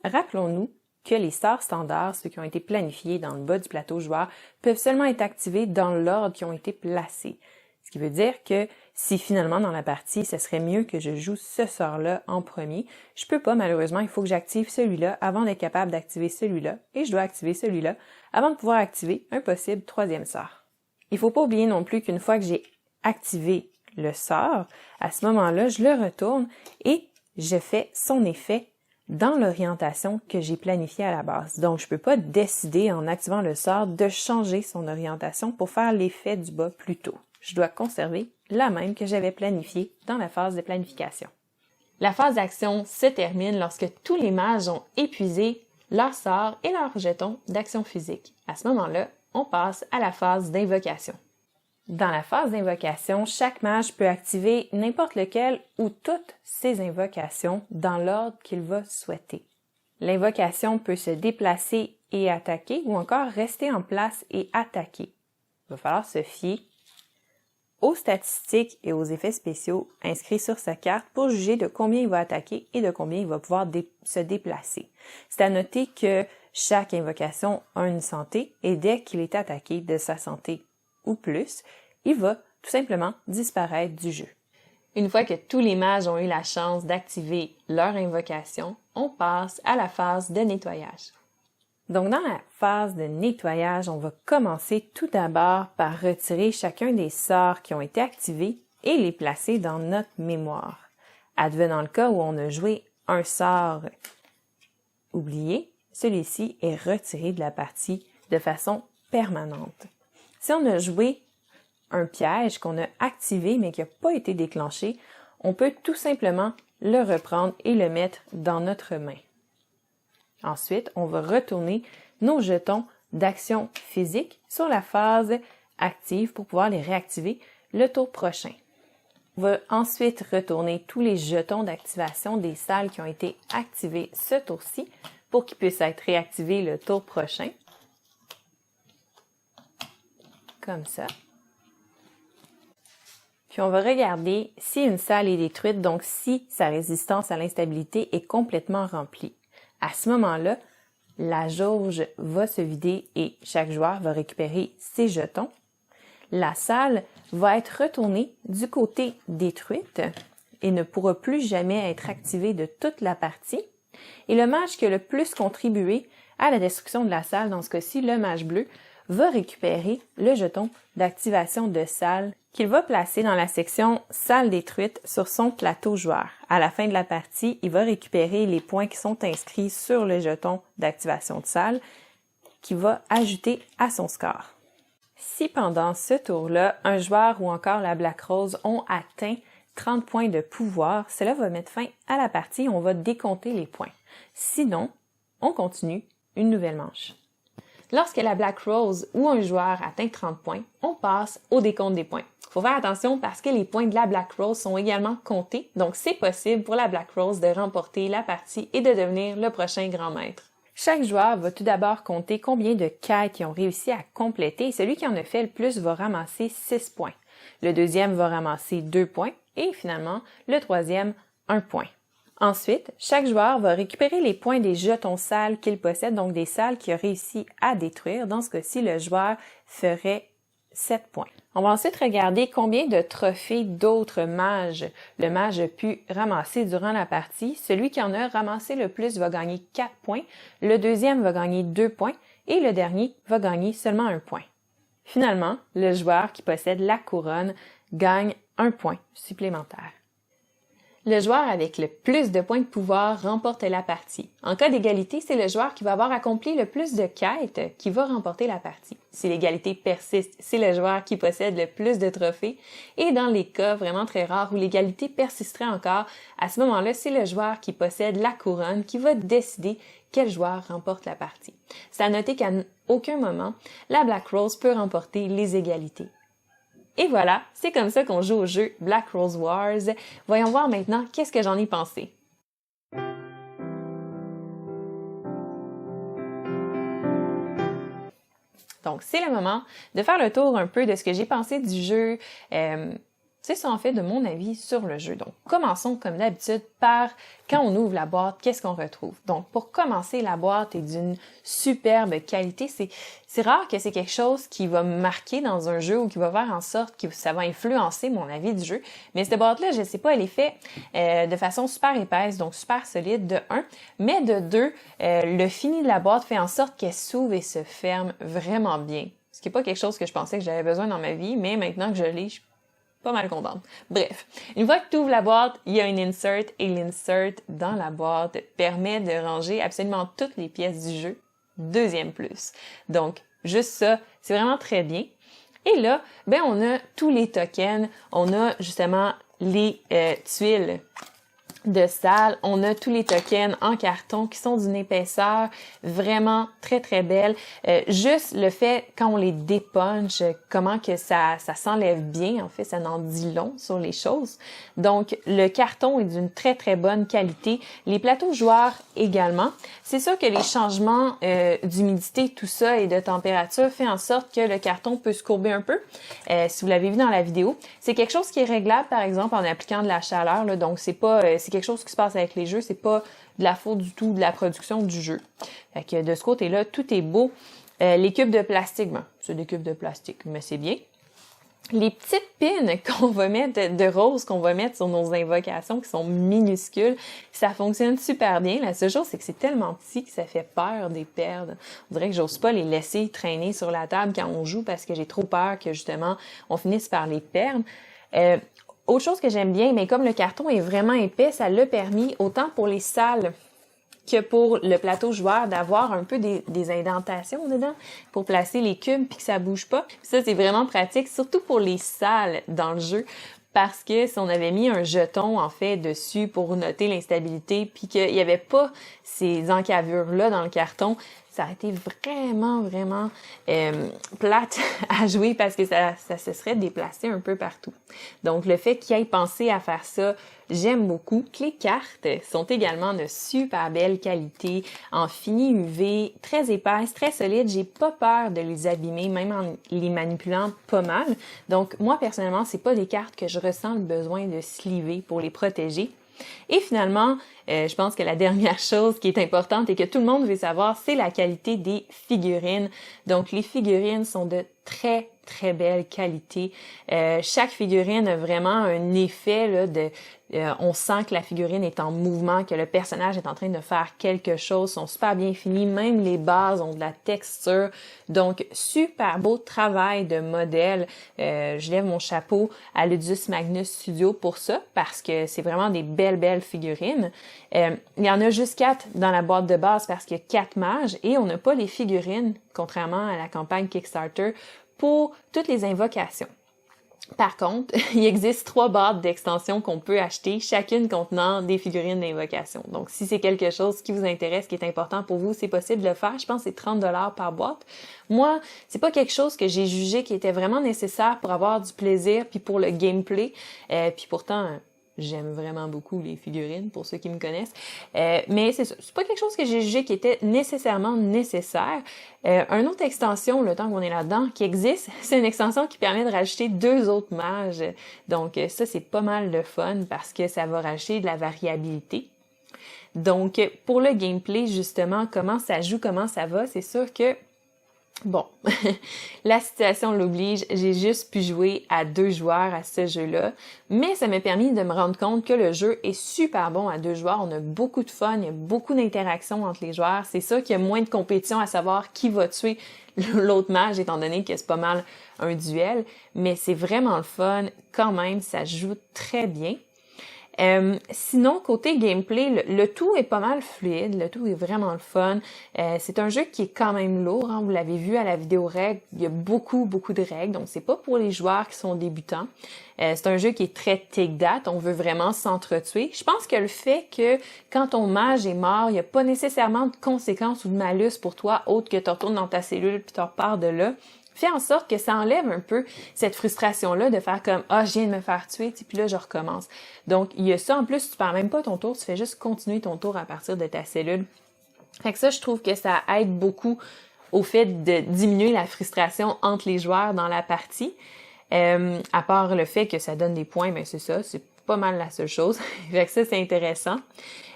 Rappelons-nous que les sorts standards, ceux qui ont été planifiés dans le bas du plateau joueur, peuvent seulement être activés dans l'ordre qui ont été placés. Ce qui veut dire que si finalement dans la partie, ce serait mieux que je joue ce sort-là en premier, je peux pas malheureusement, il faut que j'active celui-là avant d'être capable d'activer celui-là et je dois activer celui-là avant de pouvoir activer un possible 3e sort. Il faut pas oublier non plus qu'une fois que j'ai activé le sort, à ce moment-là, je le retourne et je fais son effet dans l'orientation que j'ai planifiée à la base. Donc, je peux pas décider en activant le sort de changer son orientation pour faire l'effet du bas plus tôt. Je dois conserver la même que j'avais planifiée dans la phase de planification. La phase d'action se termine lorsque tous les mages ont épuisé leur sort et leur jeton d'action physique. À ce moment-là, on passe à la phase d'invocation. Dans la phase d'invocation, chaque mage peut activer n'importe lequel ou toutes ses invocations dans l'ordre qu'il va souhaiter. L'invocation peut se déplacer et attaquer ou encore rester en place et attaquer. Il va falloir se fier aux statistiques et aux effets spéciaux inscrits sur sa carte pour juger de combien il va attaquer et de combien il va pouvoir se déplacer. C'est à noter que chaque invocation a une santé et dès qu'il est attaqué de sa santé ou plus, il va tout simplement disparaître du jeu. Une fois que tous les mages ont eu la chance d'activer leur invocation, on passe à la phase de nettoyage. Donc, dans la phase de nettoyage, on va commencer tout d'abord par retirer chacun des sorts qui ont été activés et les placer dans notre mémoire. Advenant le cas où on a joué un sort oublié, celui-ci est retiré de la partie de façon permanente. Si on a joué un piège qu'on a activé mais qui n'a pas été déclenché, on peut tout simplement le reprendre et le mettre dans notre main. Ensuite, on va retourner nos jetons d'action physique sur la phase active pour pouvoir les réactiver le tour prochain. On va ensuite retourner tous les jetons d'activation des salles qui ont été activés ce tour-ci pour qu'ils puissent être réactivés le tour prochain. Comme ça. Puis on va regarder si une salle est détruite, donc si sa résistance à l'instabilité est complètement remplie. À ce moment-là, la jauge va se vider et chaque joueur va récupérer ses jetons. La salle va être retournée du côté détruite et ne pourra plus jamais être activée de toute la partie. Et le mage qui a le plus contribué à la destruction de la salle, dans ce cas-ci, le mage bleu, va récupérer le jeton d'activation de salle qu'il va placer dans la section salle détruite sur son plateau joueur. À la fin de la partie, il va récupérer les points qui sont inscrits sur le jeton d'activation de salle qu'il va ajouter à son score. Si pendant ce tour-là, un joueur ou encore la Black Rose ont atteint 30 points de pouvoir, cela va mettre fin à la partie et on va décompter les points. Sinon, on continue une nouvelle manche. Lorsque la Black Rose ou un joueur atteint 30 points, on passe au décompte des points. Il faut faire attention parce que les points de la Black Rose sont également comptés, donc c'est possible pour la Black Rose de remporter la partie et de devenir le prochain grand maître. Chaque joueur va tout d'abord compter combien de quêtes ils ont réussi à compléter et celui qui en a fait le plus va ramasser 6 points. Le deuxième va ramasser 2 points et finalement le troisième 1 point. Ensuite, chaque joueur va récupérer les points des jetons salles qu'il possède, donc des salles qu'il a réussi à détruire. Dans ce cas-ci, le joueur ferait 7 points. On va ensuite regarder combien de trophées d'autres mages le mage a pu ramasser durant la partie. Celui qui en a ramassé le plus va gagner 4 points, le deuxième va gagner 2 points et le dernier va gagner seulement 1 point. Finalement, le joueur qui possède la couronne gagne 1 point supplémentaire. Le joueur avec le plus de points de pouvoir remporte la partie. En cas d'égalité, c'est le joueur qui va avoir accompli le plus de quêtes qui va remporter la partie. Si l'égalité persiste, c'est le joueur qui possède le plus de trophées. Et dans les cas vraiment très rares où l'égalité persisterait encore, à ce moment-là, c'est le joueur qui possède la couronne qui va décider quel joueur remporte la partie. C'est à noter qu'à aucun moment, la Black Rose peut remporter les égalités. Et voilà, c'est comme ça qu'on joue au jeu Black Rose Wars. Voyons voir maintenant qu'est-ce que j'en ai pensé. Donc, c'est le moment de faire le tour un peu de ce que j'ai pensé du jeu. C'est ça en fait de mon avis sur le jeu. Donc, commençons comme d'habitude par, quand on ouvre la boîte, qu'est-ce qu'on retrouve? Donc, pour commencer, la boîte est d'une superbe qualité. C'est rare que c'est quelque chose qui va me marquer dans un jeu ou qui va faire en sorte que ça va influencer mon avis du jeu. Mais cette boîte-là, je sais pas, elle est faite de façon super épaisse, donc super solide de 1. Mais de 2, le fini de la boîte fait en sorte qu'elle s'ouvre et se ferme vraiment bien. Ce qui n'est pas quelque chose que je pensais que j'avais besoin dans ma vie, mais maintenant que je l'ai, je suis pas mal contente. Bref, une fois que tu ouvres la boîte, il y a une insert et l'insert dans la boîte permet de ranger absolument toutes les pièces du jeu. Deuxième plus. Donc, juste ça, c'est vraiment très bien. Et là, on a tous les tokens. On a justement les tuiles de salle. On a tous les tokens en carton qui sont d'une épaisseur vraiment très, très belle. Juste le fait, quand on les dépunche, comment que ça s'enlève bien, en fait, ça en dit long sur les choses. Donc, le carton est d'une très, très bonne qualité. Les plateaux joueurs également. C'est sûr que les changements d'humidité, tout ça, et de température fait en sorte que le carton peut se courber un peu. Si vous l'avez vu dans la vidéo, c'est quelque chose qui est réglable, par exemple, en appliquant de la chaleur, là. Donc, c'est quelque chose qui se passe avec les jeux, c'est pas de la faute du tout de la production du jeu. Fait que de ce côté-là, tout est beau. Les cubes de plastique, c'est des cubes de plastique, mais c'est bien. Les petites pins qu'on va mettre, de rose qu'on va mettre sur nos invocations qui sont minuscules, ça fonctionne super bien. La seule chose, c'est que c'est tellement petit que ça fait peur de les perdre. On dirait que j'ose pas les laisser traîner sur la table quand on joue parce que j'ai trop peur que justement on finisse par les perdre. Autre chose que j'aime bien, mais comme le carton est vraiment épais, ça l'a permis, autant pour les salles que pour le plateau joueur, d'avoir un peu des indentations dedans pour placer les cubes puis que ça bouge pas. Ça, c'est vraiment pratique, surtout pour les salles dans le jeu, parce que si on avait mis un jeton, en fait, dessus pour noter l'instabilité puis qu'il y avait pas ces encavures-là dans le carton, ça a été vraiment plate à jouer parce que ça se serait déplacé un peu partout. Donc, le fait qu'il ait pensé à faire ça, j'aime beaucoup. Les cartes sont également de super belle qualité, en fini UV, très épaisse, très solide. J'ai pas peur de les abîmer, même en les manipulant pas mal. Donc, moi, personnellement, c'est pas des cartes que je ressens le besoin de sliver pour les protéger. Et finalement, je pense que la dernière chose qui est importante et que tout le monde veut savoir, c'est la qualité des figurines. Donc, les figurines sont de très belle qualité. Chaque figurine a vraiment un effet là, on sent que la figurine est en mouvement, que le personnage est en train de faire quelque chose, sont super bien finis, même les bases ont de la texture. Donc, super beau travail de modèle. Je lève mon chapeau à Ludus Magnus Studio pour ça, parce que c'est vraiment des belles figurines. Il y en a juste 4 dans la boîte de base parce qu'il y a 4 mages et on n'a pas les figurines, contrairement à la campagne Kickstarter, pour toutes les invocations. Par contre, il existe 3 boîtes d'extensions qu'on peut acheter, chacune contenant des figurines d'invocation. Donc, si c'est quelque chose qui vous intéresse, qui est important pour vous, c'est possible de le faire. Je pense que c'est 30$ par boîte. Moi, c'est pas quelque chose que j'ai jugé qui était vraiment nécessaire pour avoir du plaisir puis pour le gameplay. Puis pourtant, j'aime vraiment beaucoup les figurines, pour ceux qui me connaissent. Mais c'est ça, c'est pas quelque chose que j'ai jugé qui était nécessairement nécessaire. Une autre extension, le temps qu'on est là-dedans, qui existe, c'est une extension qui permet de rajouter 2 autres mages. Donc ça, c'est pas mal de fun parce que ça va rajouter de la variabilité. Donc, pour le gameplay, justement, comment ça joue, comment ça va, c'est sûr que bon, la situation l'oblige, j'ai juste pu jouer à 2 joueurs à ce jeu-là, mais ça m'a permis de me rendre compte que le jeu est super bon à 2 joueurs, on a beaucoup de fun, il y a beaucoup d'interactions entre les joueurs, c'est sûr qu'il y a moins de compétition à savoir qui va tuer l'autre mage, étant donné que c'est pas mal un duel, mais c'est vraiment le fun, quand même, ça joue très bien. Sinon, côté gameplay, le tout est pas mal fluide, le tout est vraiment le fun. C'est un jeu qui est quand même lourd, hein, vous l'avez vu à la vidéo règles, il y a beaucoup de règles, donc c'est pas pour les joueurs qui sont débutants. C'est un jeu qui est très take that, on veut vraiment s'entretuer. Je pense que le fait que quand ton mage est mort, il n'y a pas nécessairement de conséquences ou de malus pour toi, autre que tu retournes dans ta cellule puis tu repars de là, fait en sorte que ça enlève un peu cette frustration-là de faire comme « Ah, je viens de me faire tuer, puis là, je recommence. » Donc, il y a ça. En plus, tu perds même pas ton tour, tu fais juste continuer ton tour à partir de ta cellule. Fait que ça, je trouve que ça aide beaucoup au fait de diminuer la frustration entre les joueurs dans la partie. À part le fait que ça donne des points, ben c'est ça, c'est pas mal la seule chose. Fait que ça, c'est intéressant.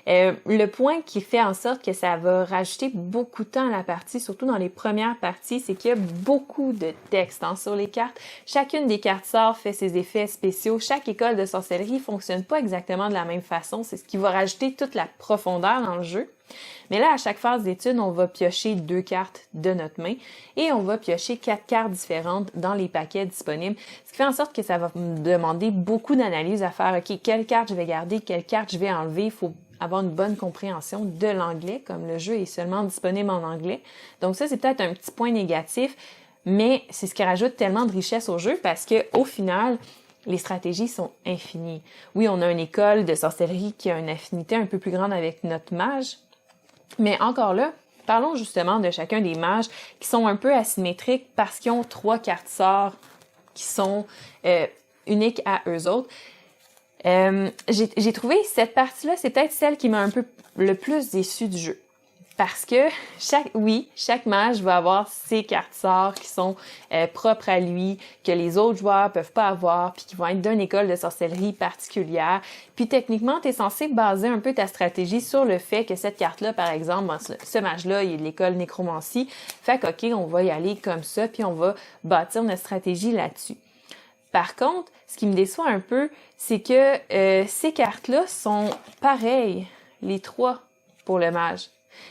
Le point qui fait en sorte que ça va rajouter beaucoup de temps à la partie, surtout dans les premières parties, c'est qu'il y a beaucoup de texte sur les cartes. Chacune des cartes sort fait ses effets spéciaux. Chaque école de sorcellerie fonctionne pas exactement de la même façon. C'est ce qui va rajouter toute la profondeur dans le jeu. Mais là, à chaque phase d'étude, on va piocher 2 cartes de notre main et on va piocher 4 cartes différentes dans les paquets disponibles. Ce qui fait en sorte que ça va me demander beaucoup d'analyse à faire. OK, quelle carte je vais garder, quelle carte je vais enlever. Il faut avoir une bonne compréhension de l'anglais, comme le jeu est seulement disponible en anglais. Donc ça, c'est peut-être un petit point négatif, mais c'est ce qui rajoute tellement de richesse au jeu parce que au final, les stratégies sont infinies. Oui, on a une école de sorcellerie qui a une affinité un peu plus grande avec notre mage, mais encore là, parlons justement de chacun des mages qui sont un peu asymétriques parce qu'ils ont 3 cartes sorts qui sont uniques à eux autres. J'ai trouvé cette partie-là, c'est peut-être celle qui m'a un peu le plus déçue du jeu. Parce que chaque mage va avoir ses cartes sorts qui sont propres à lui, que les autres joueurs peuvent pas avoir, puis qui vont être d'une école de sorcellerie particulière. Puis techniquement, tu es censé baser un peu ta stratégie sur le fait que cette carte-là, par exemple, ce mage-là, il est de l'école nécromancie. Fait que, OK, on va y aller comme ça, puis on va bâtir notre stratégie là-dessus. Par contre, ce qui me déçoit un peu, c'est que ces cartes-là sont pareilles, les 3 pour le mage.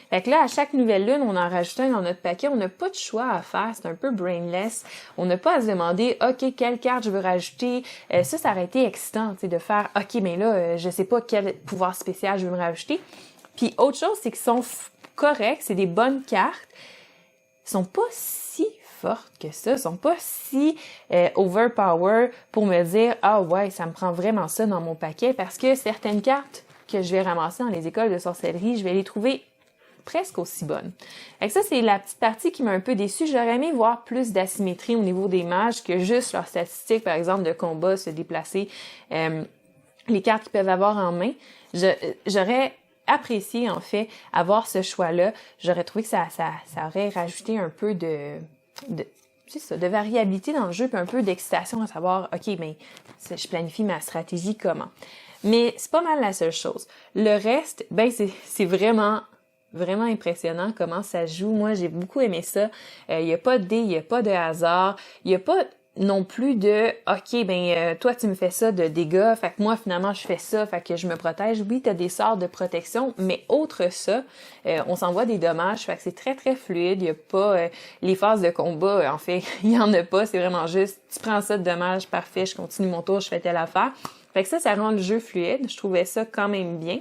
Fait que là, à chaque nouvelle lune, on en rajoute un dans notre paquet. On n'a pas de choix à faire. C'est un peu brainless. On n'a pas à se demander, OK, quelle carte je veux rajouter. Ça aurait été excitant, tu sais, de faire, OK, mais là, je sais pas quel pouvoir spécial je veux me rajouter. Puis autre chose, c'est qu'ils sont corrects. C'est des bonnes cartes. Ils sont pas si fortes que ça. Ils sont pas si overpower pour me dire, ah ouais, ça me prend vraiment ça dans mon paquet. Parce que certaines cartes que je vais ramasser dans les écoles de sorcellerie, je vais les trouver presque aussi bonnes. Fait que ça, c'est la petite partie qui m'a un peu déçue. J'aurais aimé voir plus d'asymétrie au niveau des mages que juste leurs statistiques, par exemple, de combat, se déplacer, les cartes qu'ils peuvent avoir en main. J'aurais apprécié, en fait, avoir ce choix-là. J'aurais trouvé que ça aurait rajouté un peu c'est ça, de variabilité dans le jeu, puis un peu d'excitation à savoir, OK, ben, je planifie ma stratégie comment. Mais c'est pas mal la seule chose. Le reste, ben, c'est vraiment impressionnant comment ça joue. Moi, j'ai beaucoup aimé ça. Il y a pas de dés, il y a pas de hasard, il y a pas non plus de OK, ben toi tu me fais ça de dégâts, fait que moi finalement je fais ça, fait que je me protège. Oui, t'as des sorts de protection, mais autre ça, on s'envoie des dommages, fait que c'est très très fluide. Il y a pas les phases de combat, en fait, il y en a pas. C'est vraiment juste tu prends ça de dommages, parfait, je continue mon tour, je fais telle affaire. Fait que ça rend le jeu fluide. Je trouvais ça quand même bien.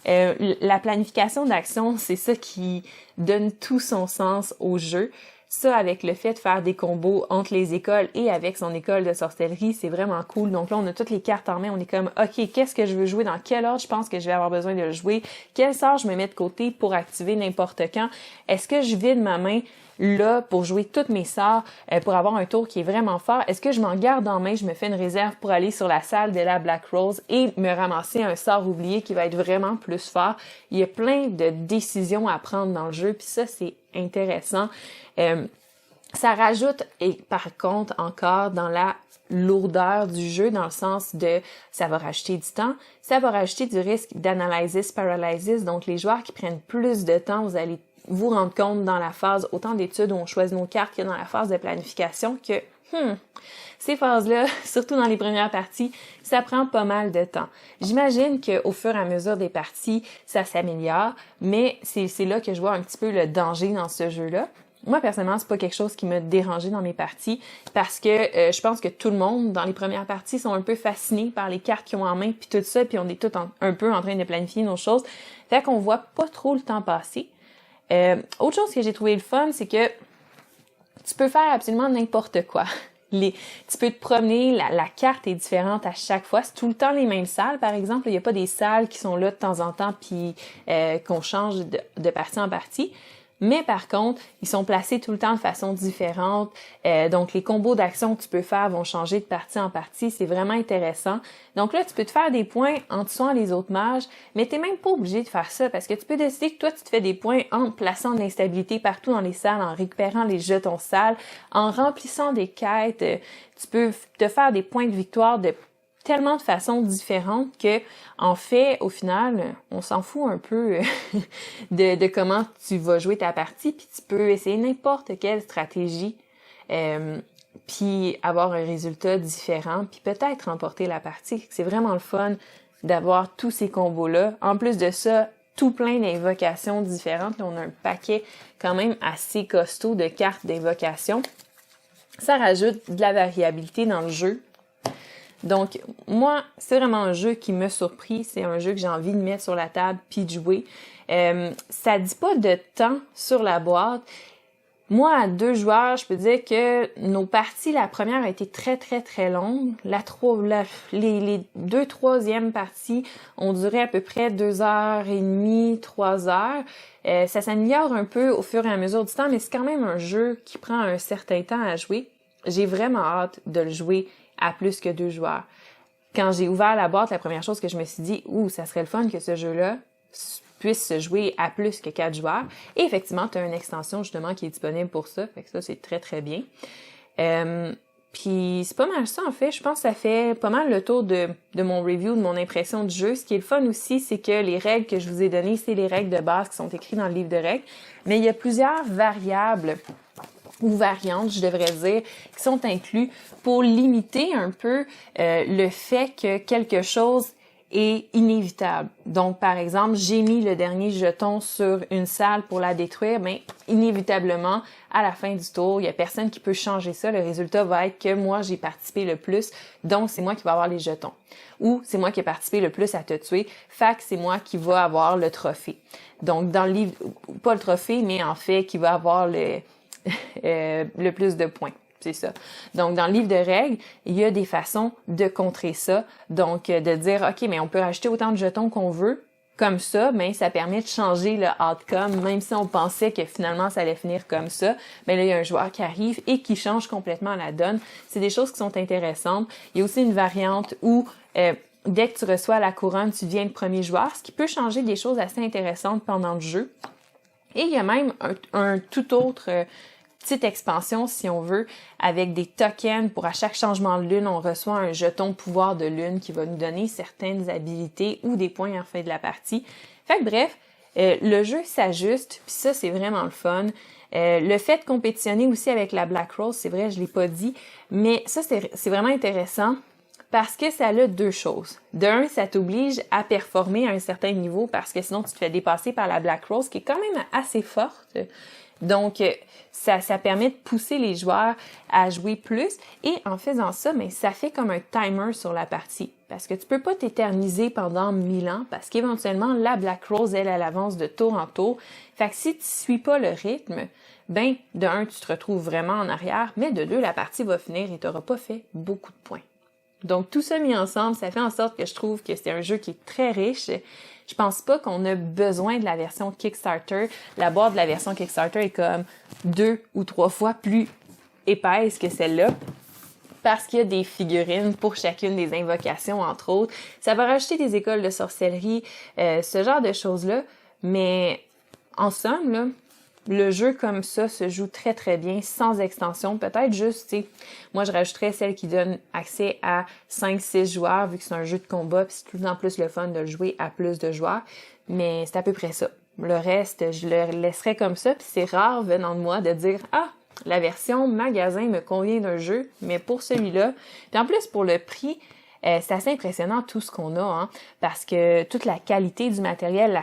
La planification d'action, c'est ça qui donne tout son sens au jeu. Ça, avec le fait de faire des combos entre les écoles et avec son école de sorcellerie, c'est vraiment cool. Donc là, on a toutes les cartes en main. On est comme, OK, qu'est-ce que je veux jouer? Dans quel ordre je pense que je vais avoir besoin de le jouer? Quel sort je me mets de côté pour activer n'importe quand? Est-ce que je vide ma main là pour jouer tous mes sorts, pour avoir un tour qui est vraiment fort? Est-ce que je m'en garde en main? Je me fais une réserve pour aller sur la salle de la Black Rose et me ramasser un sort oublié qui va être vraiment plus fort? Il y a plein de décisions à prendre dans le jeu, puis ça, c'est intéressant. Ça rajoute, et par contre, encore dans la lourdeur du jeu, dans le sens de ça va rajouter du temps, ça va rajouter du risque d'analysis paralysis, donc les joueurs qui prennent plus de temps, vous allez vous rendre compte dans la phase, autant d'études où on choisit nos cartes que dans la phase de planification, que ces phases-là, surtout dans les premières parties, ça prend pas mal de temps. J'imagine qu'au fur et à mesure des parties, ça s'améliore, mais c'est là que je vois un petit peu le danger dans ce jeu-là. Moi, personnellement, c'est pas quelque chose qui m'a dérangé dans mes parties parce que je pense que tout le monde, dans les premières parties, sont un peu fascinés par les cartes qu'ils ont en main puis tout ça, puis on est tous un peu en train de planifier nos choses. Fait qu'on voit pas trop le temps passer. Autre chose que j'ai trouvé le fun, c'est que tu peux faire absolument n'importe quoi. Tu peux te promener, la carte est différente à chaque fois. C'est tout le temps les mêmes salles, par exemple. Il n'y a pas des salles qui sont là de temps en temps puis qu'on change de partie en partie. Mais par contre, ils sont placés tout le temps de façon différente. Donc, les combos d'actions que tu peux faire vont changer de partie en partie. C'est vraiment intéressant. Donc là, tu peux te faire des points en tuant les autres mages, mais t'es même pas obligé de faire ça parce que tu peux décider que toi, tu te fais des points en plaçant de l'instabilité partout dans les salles, en récupérant les jetons salles, en remplissant des quêtes. Tu peux te faire des points de victoire de tellement de façons différentes que, en fait, au final, on s'en fout un peu de comment tu vas jouer ta partie, puis tu peux essayer n'importe quelle stratégie, puis avoir un résultat différent, puis peut-être remporter la partie. C'est vraiment le fun d'avoir tous ces combos-là. En plus de ça, tout plein d'invocations différentes. Là, on a un paquet quand même assez costaud de cartes d'invocation. Ça rajoute de la variabilité dans le jeu. Donc, moi, c'est vraiment un jeu qui m'a surpris. C'est un jeu que j'ai envie de mettre sur la table puis de jouer. Ça dit pas de temps sur la boîte. Moi, à 2 joueurs, je peux dire que nos parties, la première a été très, très, très longue. Les 2 troisièmes parties ont duré à peu près 2h30, 3h. Ça s'améliore un peu au fur et à mesure du temps, mais c'est quand même un jeu qui prend un certain temps à jouer. J'ai vraiment hâte de le jouer à plus que 2 joueurs. Quand j'ai ouvert la boîte, la première chose que je me suis dit, ça serait le fun que ce jeu-là puisse se jouer à plus que 4 joueurs. Et effectivement, tu as une extension justement qui est disponible pour ça. Fait que ça, c'est très, très bien. Puis c'est pas mal ça, en fait. Je pense que ça fait pas mal le tour de mon review, de mon impression du jeu. Ce qui est le fun aussi, c'est que les règles que je vous ai données, c'est les règles de base qui sont écrites dans le livre de règles. Mais il y a plusieurs variables ou variantes, je devrais dire, qui sont inclus pour limiter un peu le fait que quelque chose est inévitable. Donc, par exemple, j'ai mis le dernier jeton sur une salle pour la détruire, mais inévitablement, à la fin du tour, il y a personne qui peut changer ça. Le résultat va être que moi, j'ai participé le plus, donc c'est moi qui vais avoir les jetons. Ou c'est moi qui ai participé le plus à te tuer, fait que c'est moi qui va avoir le trophée. Donc, dans le livre, pas le trophée, mais en fait, qui va avoir le plus de points. C'est ça. Donc, dans le livre de règles, il y a des façons de contrer ça. Donc, de dire, OK, mais on peut acheter autant de jetons qu'on veut. comme ça, ben ça permet de changer le outcome, même si on pensait que finalement ça allait finir comme ça. Ben là, il y a un joueur qui arrive et qui change complètement la donne. C'est des choses qui sont intéressantes. Il y a aussi une variante où dès que tu reçois la couronne, tu deviens le premier joueur, ce qui peut changer des choses assez intéressantes pendant le jeu. Et il y a même un tout autre petite expansion, si on veut, avec des tokens. Pour à chaque changement de lune, on reçoit un jeton pouvoir de lune qui va nous donner certaines habilités ou des points en fin de la partie. Fait que bref, le jeu s'ajuste, puis ça, c'est vraiment le fun. Le fait de compétitionner aussi avec la Black Rose, c'est vrai, je l'ai pas dit, mais ça, c'est vraiment intéressant parce que ça a deux choses. D'un, ça t'oblige à performer à un certain niveau parce que sinon, tu te fais dépasser par la Black Rose qui est quand même assez forte. Donc, ça permet de pousser les joueurs à jouer plus et en faisant ça, mais ça fait comme un timer sur la partie parce que tu peux pas t'éterniser pendant 1000 ans parce qu'éventuellement, la Black Rose, elle avance de tour en tour. Fait que si tu suis pas le rythme, ben, de un, tu te retrouves vraiment en arrière, mais de deux, la partie va finir et tu n'auras pas fait beaucoup de points. Donc, tout ça mis ensemble, ça fait en sorte que je trouve que c'est un jeu qui est très riche. Je pense pas qu'on a besoin de la version Kickstarter. La boîte de la version Kickstarter est comme 2 ou 3 fois plus épaisse que celle-là parce qu'il y a des figurines pour chacune des invocations, entre autres. Ça va rajouter des écoles de sorcellerie, ce genre de choses-là. Mais en somme, là, le jeu comme ça se joue très très bien, sans extension. Peut-être juste, tu sais, moi je rajouterais celle qui donne accès à 5-6 joueurs, vu que c'est un jeu de combat, puis c'est tout en plus le fun de le jouer à plus de joueurs. Mais c'est à peu près ça. Le reste, je le laisserais comme ça, puis c'est rare venant de moi de dire « Ah, la version magasin me convient d'un jeu, mais pour celui-là... » Puis en plus, pour le prix... c'est assez impressionnant tout ce qu'on a, hein, parce que toute la qualité du matériel,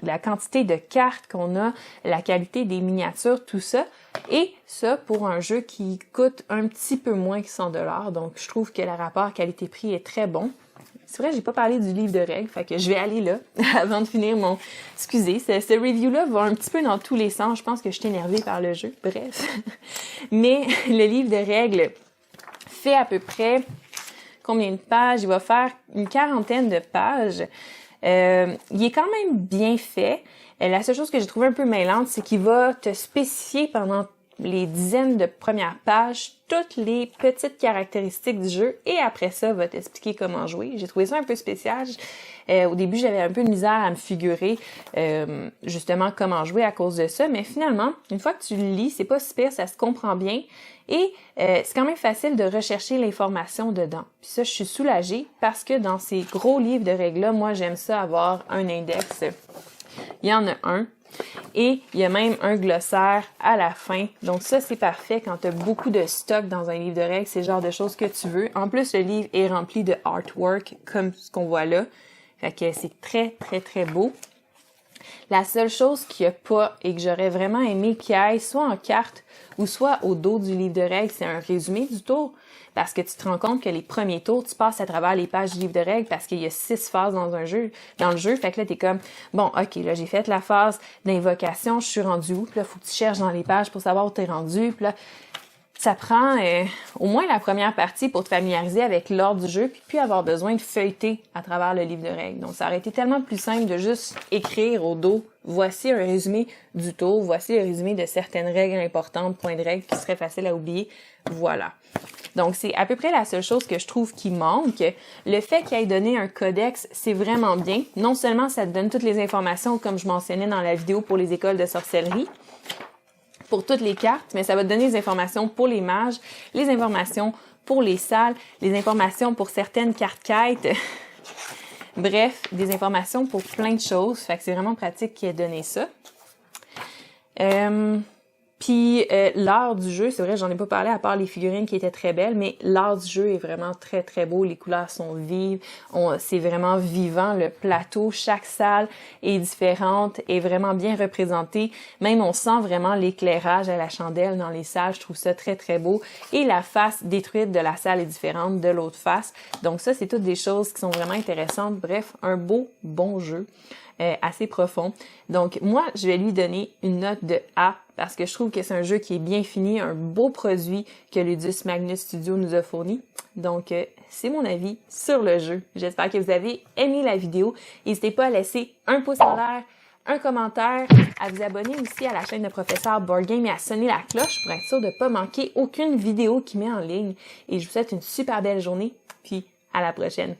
la quantité de cartes qu'on a, la qualité des miniatures, tout ça, et ça pour un jeu qui coûte un petit peu moins que 100$, donc je trouve que le rapport qualité-prix est très bon. C'est vrai, j'ai pas parlé du livre de règles, fait que je vais aller là avant de finir mon... Excusez, ce review-là va un petit peu dans tous les sens, je pense que je suis énervée par le jeu, bref. Mais le livre de règles fait à peu près... Combien de pages? Il va faire une 40aine de pages. Il est quand même bien fait. La seule chose que j'ai trouvé un peu mêlante, c'est qu'il va te spécifier pendant les dizaines de premières pages toutes les petites caractéristiques du jeu et après ça, va t'expliquer comment jouer. J'ai trouvé ça un peu spécial. Au début, j'avais un peu de misère à me figurer justement comment jouer à cause de ça, mais finalement, une fois que tu le lis, c'est pas si pire, ça se comprend bien et c'est quand même facile de rechercher l'information dedans. Puis ça, je suis soulagée parce que dans ces gros livres de règles-là, moi, j'aime ça avoir un index. Il y en a un. Et il y a même un glossaire à la fin. Donc ça, c'est parfait quand tu as beaucoup de stock dans un livre de règles. C'est le genre de choses que tu veux. En plus, le livre est rempli de artwork, comme ce qu'on voit là. Fait que c'est très, très, très beau. La seule chose qu'il n'y a pas et que j'aurais vraiment aimé qu'il y ait, soit en carte ou soit au dos du livre de règles, c'est un résumé du tour. Parce que tu te rends compte que les premiers tours, tu passes à travers les pages du livre de règles parce qu'il y a 6 phases dans le jeu. Fait que là, t'es comme, bon, OK, là, j'ai fait la phase d'invocation, je suis rendu où? Puis là, faut que tu cherches dans les pages pour savoir où t'es rendu. Puis là, ça prend au moins la première partie pour te familiariser avec l'ordre du jeu puis avoir besoin de feuilleter à travers le livre de règles. Donc, ça aurait été tellement plus simple de juste écrire au dos, voici un résumé du tour, voici le résumé de certaines règles importantes, points de règles qui seraient faciles à oublier. Voilà. Donc, c'est à peu près la seule chose que je trouve qui manque. Le fait qu'il ait donné un codex, c'est vraiment bien. Non seulement ça te donne toutes les informations, comme je mentionnais dans la vidéo pour les écoles de sorcellerie, pour toutes les cartes, mais ça va te donner des informations pour les mages, les informations pour les salles, les informations pour certaines cartes quêtes. Bref, des informations pour plein de choses. Fait que c'est vraiment pratique qu'il ait donné ça. Puis l'art du jeu, c'est vrai, j'en ai pas parlé à part les figurines qui étaient très belles, mais l'art du jeu est vraiment très très beau, les couleurs sont vives, c'est vraiment vivant, le plateau, chaque salle est différente, est vraiment bien représentée, même on sent vraiment l'éclairage à la chandelle dans les salles, je trouve ça très très beau, et la face détruite de la salle est différente de l'autre face, donc ça c'est toutes des choses qui sont vraiment intéressantes, bref, un beau, bon jeu. assez profond. Donc moi, je vais lui donner une note de A parce que je trouve que c'est un jeu qui est bien fini, un beau produit que Ludus Magnus Studio nous a fourni. Donc c'est mon avis sur le jeu. J'espère que vous avez aimé la vidéo. N'hésitez pas à laisser un pouce en l'air, un commentaire, à vous abonner aussi à la chaîne de Professeur Board Game et à sonner la cloche pour être sûr de ne pas manquer aucune vidéo qui met en ligne. Et je vous souhaite une super belle journée, puis à la prochaine!